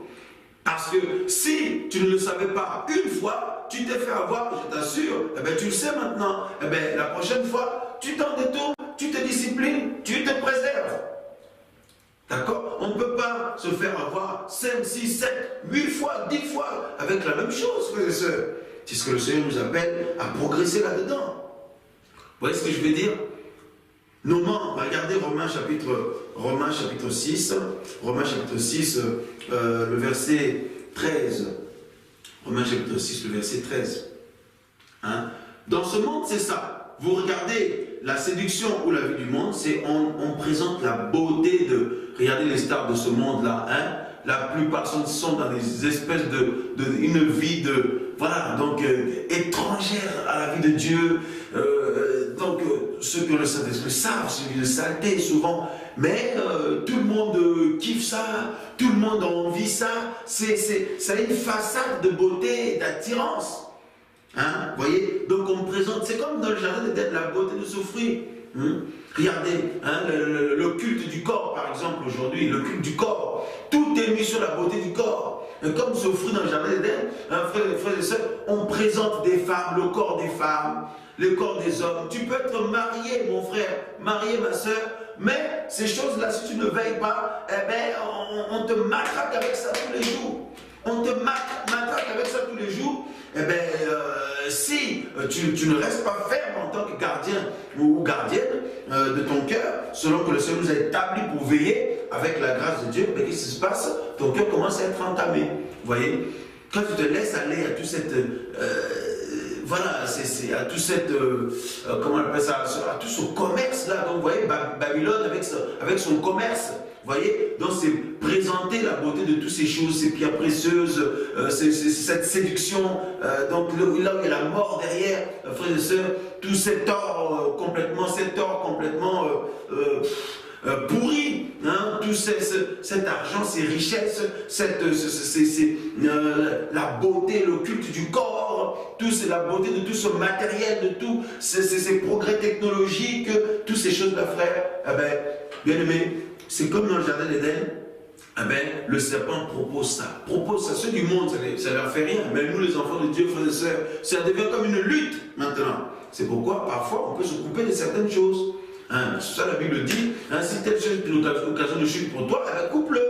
[SPEAKER 1] Parce que si tu ne le savais pas une fois, tu t'es fait avoir, je t'assure, tu le sais maintenant. La prochaine fois, tu t'en détournes, tu te disciplines, tu te préserves. D'accord? On ne peut pas se faire avoir 5, 6, 7, 8 fois, 10 fois avec la même chose, frères et sœurs. C'est ce que le Seigneur nous appelle à progresser là-dedans. Vous voyez ce que je veux dire? Nos membres, regardez Romains chapitre 6, le verset 13. Romains chapitre 6, le verset 13. Dans ce monde, c'est ça. Vous regardez la séduction ou la vie du monde, c'est on présente la beauté de... Regardez les stars de ce monde-là. La plupart sont dans des espèces une vie de voilà, donc étrangère à la vie de Dieu. Ceux qui ont le Saint-Esprit savent, c'est une saleté souvent, mais tout le monde kiffe ça, tout le monde a envie ça, ça a une façade de beauté et d'attirance. Hein, vous voyez, donc on présente, c'est comme dans le jardin d'Éden, la beauté de ce fruit. Regardez, hein, le culte du corps, par exemple, aujourd'hui, le culte du corps, tout est mis sur la beauté du corps. Et comme ce fruit dans le jardin d'Éden, hein, frères et sœurs, on présente des femmes, le corps des femmes, le corps des hommes. Tu peux être marié, mon frère, marié, ma soeur, mais ces choses-là, si tu ne veilles pas, eh ben, on te matraque avec ça tous les jours. On te matraque avec ça tous les jours. Eh bien, si tu ne restes pas ferme en tant que gardien ou gardienne de ton cœur, selon que le Seigneur nous a établi pour veiller avec la grâce de Dieu, mais qu'est-ce qui se passe? Ton cœur commence à être entamé. Vous voyez? Quand tu te laisses aller à toute cette... voilà, à tout cette... comment on appelle ça? À tout ce commerce-là. Donc, vous voyez, Babylone avec son commerce. Vous voyez, donc c'est présenter la beauté de toutes ces choses, ces pierres précieuses, cette séduction, donc là où il y a la mort derrière, frères et sœurs, tout cet or complètement pourri, hein, tout cet argent, ces richesses, la beauté, le culte du corps, la beauté de tout ce matériel, de tous ces progrès technologiques, toutes ces choses-là, frères, eh bien, bien aimés, c'est comme dans le jardin d'Éden, eh bien, le serpent propose ça. Ceux du monde, ça ne leur fait rien. Mais nous, les enfants de Dieu, frères et sœurs, ça devient comme une lutte maintenant. C'est pourquoi, parfois, on peut se couper de certaines choses. Hein, ça, la Bible dit, hein, si telle chose est une occasion de chute pour toi, coupe-le.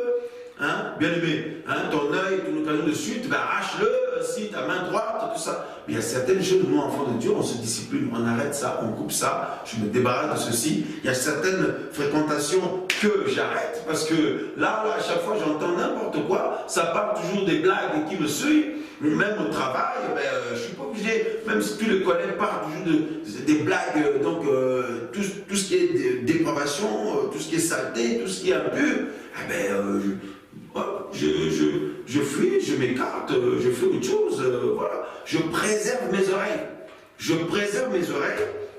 [SPEAKER 1] Hein, bien aimé, hein, ton œil est une occasion de chute, arrache-le, si ta main droite, tout ça. Mais il y a certaines choses, nous, enfants de Dieu, on se discipline, on arrête ça, on coupe ça, je me débarrasse de ceci. Il y a certaines fréquentations que j'arrête, parce que là, à chaque fois, j'entends n'importe quoi, ça parle toujours des blagues qui me suivent, même au travail, je ne suis pas obligé, même si tous les collègues parlent toujours des blagues, donc tout ce qui est dépravation, tout ce qui est saleté, tout ce qui est impur, je fuis, je m'écarte, je fais autre chose, voilà. Je préserve mes oreilles.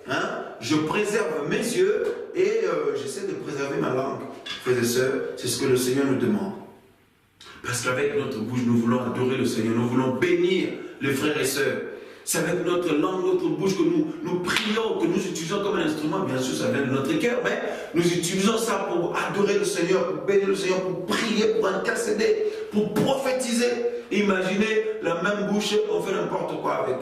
[SPEAKER 1] Hein, je préserve mes yeux et j'essaie de préserver ma langue. Frères et sœurs, c'est ce que le Seigneur nous demande. Parce qu'avec notre bouche, nous voulons adorer le Seigneur, nous voulons bénir les frères et sœurs. C'est avec notre langue, notre bouche que nous prions, que nous utilisons comme un instrument. Bien sûr, ça vient de notre cœur, mais nous utilisons ça pour adorer le Seigneur, pour bénir le Seigneur, pour prier, pour intercéder, pour prophétiser. Imaginez, la même bouche, on fait n'importe quoi avec.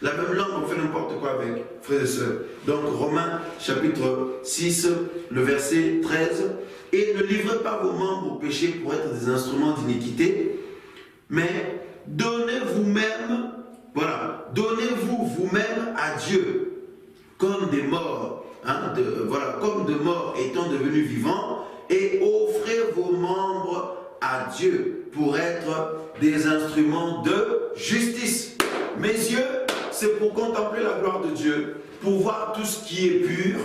[SPEAKER 1] La même langue, on fait n'importe quoi avec, frères et sœurs. Donc, Romains, chapitre 6, le verset 13. « Et ne livrez pas vos membres au péché pour être des instruments d'iniquité, mais donnez vous-même... » Voilà, donnez-vous vous-même à Dieu comme des morts, hein, comme de morts étant devenus vivants, et offrez vos membres à Dieu pour être des instruments de justice. Mes yeux, c'est pour contempler la gloire de Dieu, pour voir tout ce qui est pur,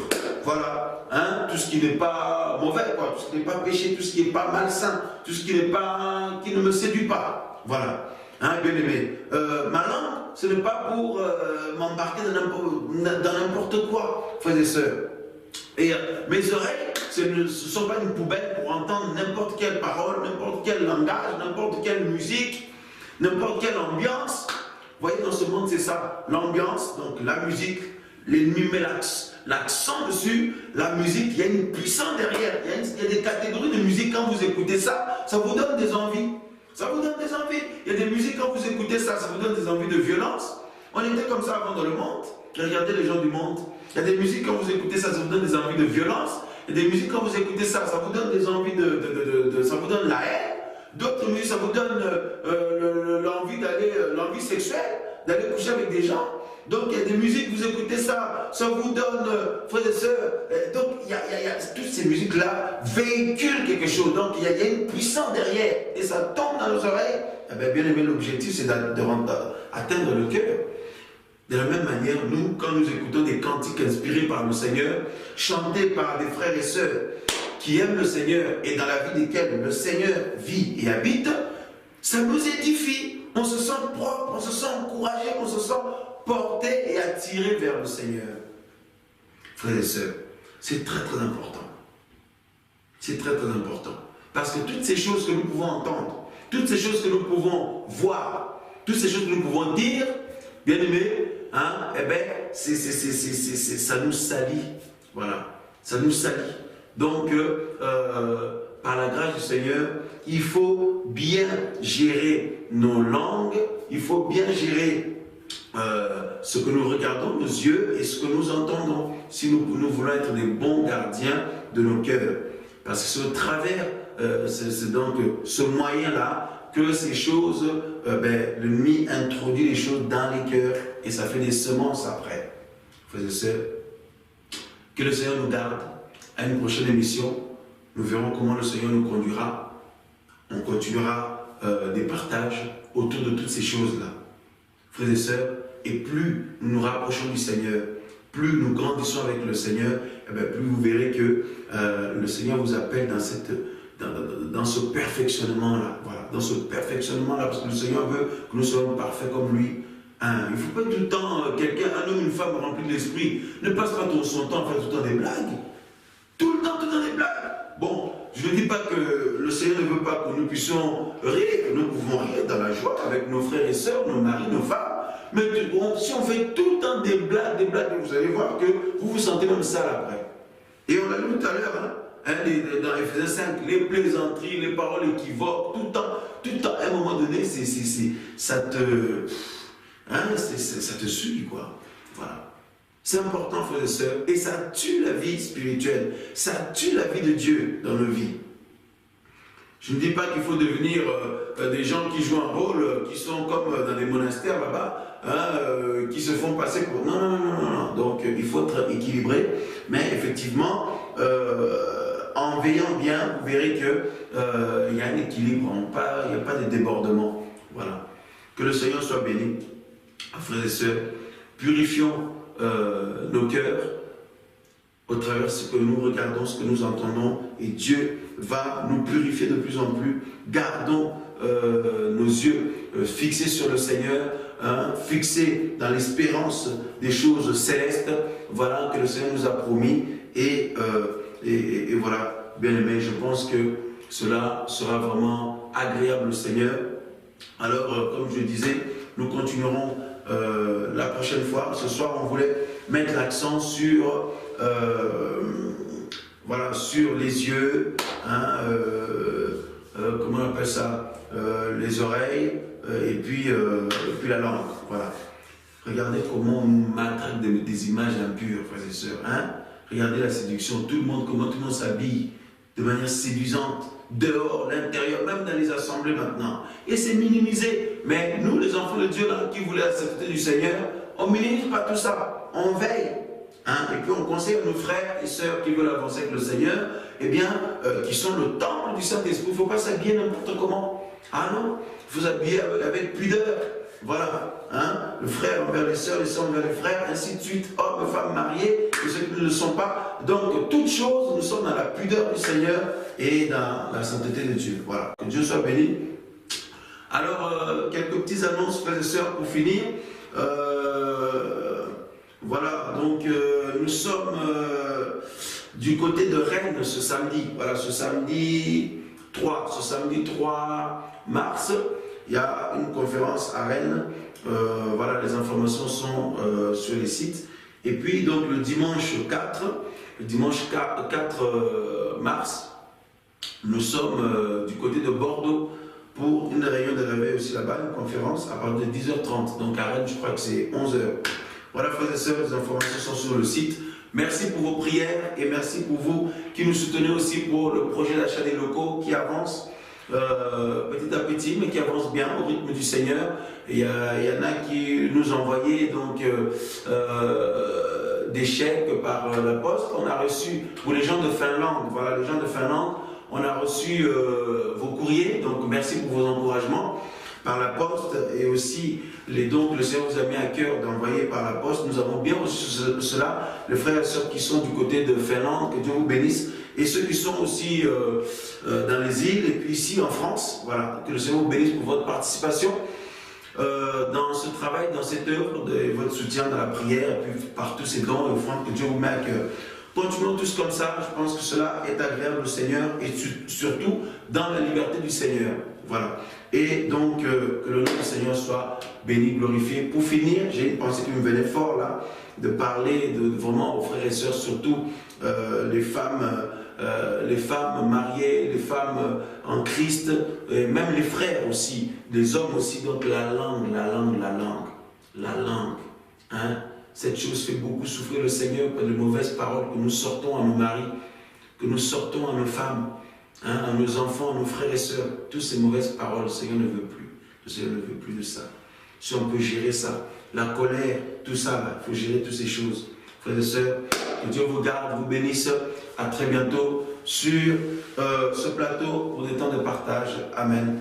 [SPEAKER 1] voilà, hein, tout ce qui n'est pas mauvais, quoi, tout ce qui n'est pas péché, tout ce qui n'est pas malsain, tout ce qui ne me séduit pas, voilà. Hein, bien aimé, ma langue, ce n'est pas pour m'embarquer dans n'importe quoi, frères et sœurs. Et mes oreilles, ce ne sont pas une poubelle pour entendre n'importe quelle parole, n'importe quel langage, n'importe quelle musique, n'importe quelle ambiance. Vous voyez, dans ce monde, c'est ça, l'ambiance, donc la musique, l'ennemi met l'accent dessus, la musique, il y a une puissance derrière, il y a des catégories de musique, quand vous écoutez ça, ça vous donne des envies. Ça vous donne des envies. Il y a des musiques, quand vous écoutez ça, ça vous donne des envies de violence. On était comme ça avant dans le monde. Regardez les gens du monde. Il y a des musiques, quand vous écoutez ça, ça vous donne des envies de violence. Il y a des musiques, quand vous écoutez ça, ça vous donne des envies ça vous donne la haine. D'autres musiques, ça vous donne l'envie sexuelle, d'aller coucher avec des gens. Donc il y a des musiques, vous écoutez ça, ça vous donne, frères et sœurs, donc il y a toutes ces musiques-là véhiculent quelque chose, donc il y a une puissance derrière, et ça tombe dans nos oreilles. Eh bien, bien aimé, l'objectif c'est d'atteindre le cœur. De la même manière, nous, quand nous écoutons des cantiques inspirés par le Seigneur, chantés par des frères et sœurs qui aiment le Seigneur et dans la vie desquels le Seigneur vit et habite, ça nous édifie. On se sent propre, on se sent encouragé, on se sent porté et attiré vers le Seigneur. Frères et sœurs, c'est très très important. C'est très très important. Parce que toutes ces choses que nous pouvons entendre, toutes ces choses que nous pouvons voir, toutes ces choses que nous pouvons dire, bien aimés, hein, eh bien, ça nous salit. Voilà, ça nous salit. Donc, par la grâce du Seigneur, il faut bien gérer nos langues, il faut bien gérer ce que nous regardons, nos yeux, et ce que nous entendons, si nous voulons être des bons gardiens de nos cœurs. Parce que c'est au travers, c'est donc ce moyen-là que ces choses, l'ennemi introduit les choses dans les cœurs, et ça fait des semences après. Frères et sœurs, que le Seigneur nous garde. À une prochaine émission, nous verrons comment le Seigneur nous conduira. On continuera des partages autour de toutes ces choses-là. Frères et sœurs, et plus nous nous rapprochons du Seigneur, plus nous grandissons avec le Seigneur, plus vous verrez que le Seigneur vous appelle dans ce perfectionnement-là. Voilà, dans ce perfectionnement-là, parce que le Seigneur veut que nous soyons parfaits comme lui. Hein, il ne faut pas tout le temps, un homme, une femme rempli de l'esprit, ne passe pas son temps à faire tout le temps des blagues. Tout le temps des blagues. Bon, je ne dis pas que le Seigneur ne veut pas que nous puissions rire. Nous pouvons rire dans la joie avec nos frères et sœurs, nos maris, nos femmes. Mais si on fait tout le temps des blagues, vous allez voir que vous vous sentez même sale après. Et on l'a lu tout à l'heure, dans Ephésiens 5, les plaisanteries, les paroles équivoques, tout le temps, à un moment donné, ça te suit, quoi. Voilà. C'est important, frères et sœurs, et ça tue la vie spirituelle, ça tue la vie de Dieu dans nos vies. Je ne dis pas qu'il faut devenir des gens qui jouent un rôle, qui sont comme dans des monastères là-bas, qui se font passer pour... Non. Donc, il faut être équilibré, mais effectivement, en veillant bien, vous verrez qu'il y a un équilibre, il n'y a pas de débordement. Voilà. Que le Seigneur soit béni. Frères et sœurs, purifions nos cœurs au travers de ce que nous regardons, ce que nous entendons, et Dieu va nous purifier de plus en plus. Gardons nos yeux fixés sur le Seigneur, fixés dans l'espérance des choses célestes, voilà, que le Seigneur nous a promis, et voilà, bien aimé, je pense que cela sera vraiment agréable au Seigneur. Alors, comme je disais, nous continuerons la prochaine fois. Ce soir, on voulait mettre l'accent sur voilà, sur les yeux, comment on appelle ça, les oreilles, et puis la langue. Voilà. Regardez comment on matraque des images impures, frères et sœurs. Regardez la séduction, comment tout le monde s'habille de manière séduisante, dehors, l'intérieur, même dans les assemblées maintenant. Et c'est minimisé. Mais nous, les enfants de Dieu, là, qui voulaient la sainteté du Seigneur, on ne minimise pas tout ça. On veille. Et puis on conseille à nos frères et sœurs qui veulent avancer avec le Seigneur, qui sont le temple du Saint-Esprit. Il ne faut pas s'habiller n'importe comment. Ah non, il faut s'habiller avec pudeur. Voilà, le frère envers les sœurs envers les frères, ainsi de suite, hommes, femmes mariés, et ceux qui ne le sont pas. Donc, toutes choses, nous sommes dans la pudeur du Seigneur et dans la sainteté de Dieu. Voilà, que Dieu soit béni. Alors, quelques petites annonces, frères et sœurs, pour finir. Voilà, donc, nous sommes du côté de Rennes ce samedi. Voilà, ce samedi 3 mars. Il y a une conférence à Rennes, voilà, les informations sont sur les sites. Et puis, donc, le dimanche 4 mars, nous sommes du côté de Bordeaux pour une réunion de réveil aussi là-bas, une conférence à partir de 10h30. Donc, à Rennes, je crois que c'est 11h. Voilà, frères et sœurs, les informations sont sur le site. Merci pour vos prières et merci pour vous qui nous soutenez aussi pour le projet d'achat des locaux qui avance. Petit à petit, mais qui avance bien au rythme du Seigneur. Il y en a qui nous envoyaient donc des chèques par la poste. On a reçu, pour les gens de Finlande, voilà, les gens de Finlande, on a reçu vos courriers, donc merci pour vos encouragements par la poste, et aussi les dons que le Seigneur vous a mis à cœur d'envoyer par la poste. Nous avons bien reçu cela, les frères et sœurs qui sont du côté de Finlande, que Dieu vous bénisse, et ceux qui sont aussi dans les îles, et puis ici en France, voilà, que le Seigneur vous bénisse pour votre participation. dans ce travail, dans cette œuvre, de votre soutien dans la prière, et puis par tous ces dons et offrandes que Dieu vous met à cœur. Continuons tous comme ça, je pense que cela est agréable au Seigneur et surtout dans la liberté du Seigneur. Voilà. Et donc, que le nom du Seigneur soit béni, glorifié. Pour finir, j'ai une pensée qui me venait fort là, de parler vraiment aux frères et sœurs, surtout les femmes mariées, les femmes en Christ, et même les frères aussi, les hommes aussi. Donc la langue. Hein? Cette chose fait beaucoup souffrir le Seigneur par de mauvaises paroles que nous sortons à nos maris, que nous sortons à nos femmes, hein, à nos enfants, à nos frères et sœurs. Toutes ces mauvaises paroles, le Seigneur ne veut plus. Le Seigneur ne veut plus de ça. Si on peut gérer ça, la colère, tout ça, il faut gérer toutes ces choses. Frères et sœurs, que Dieu vous garde, vous bénisse. À très bientôt sur ce plateau pour des temps de partage. Amen.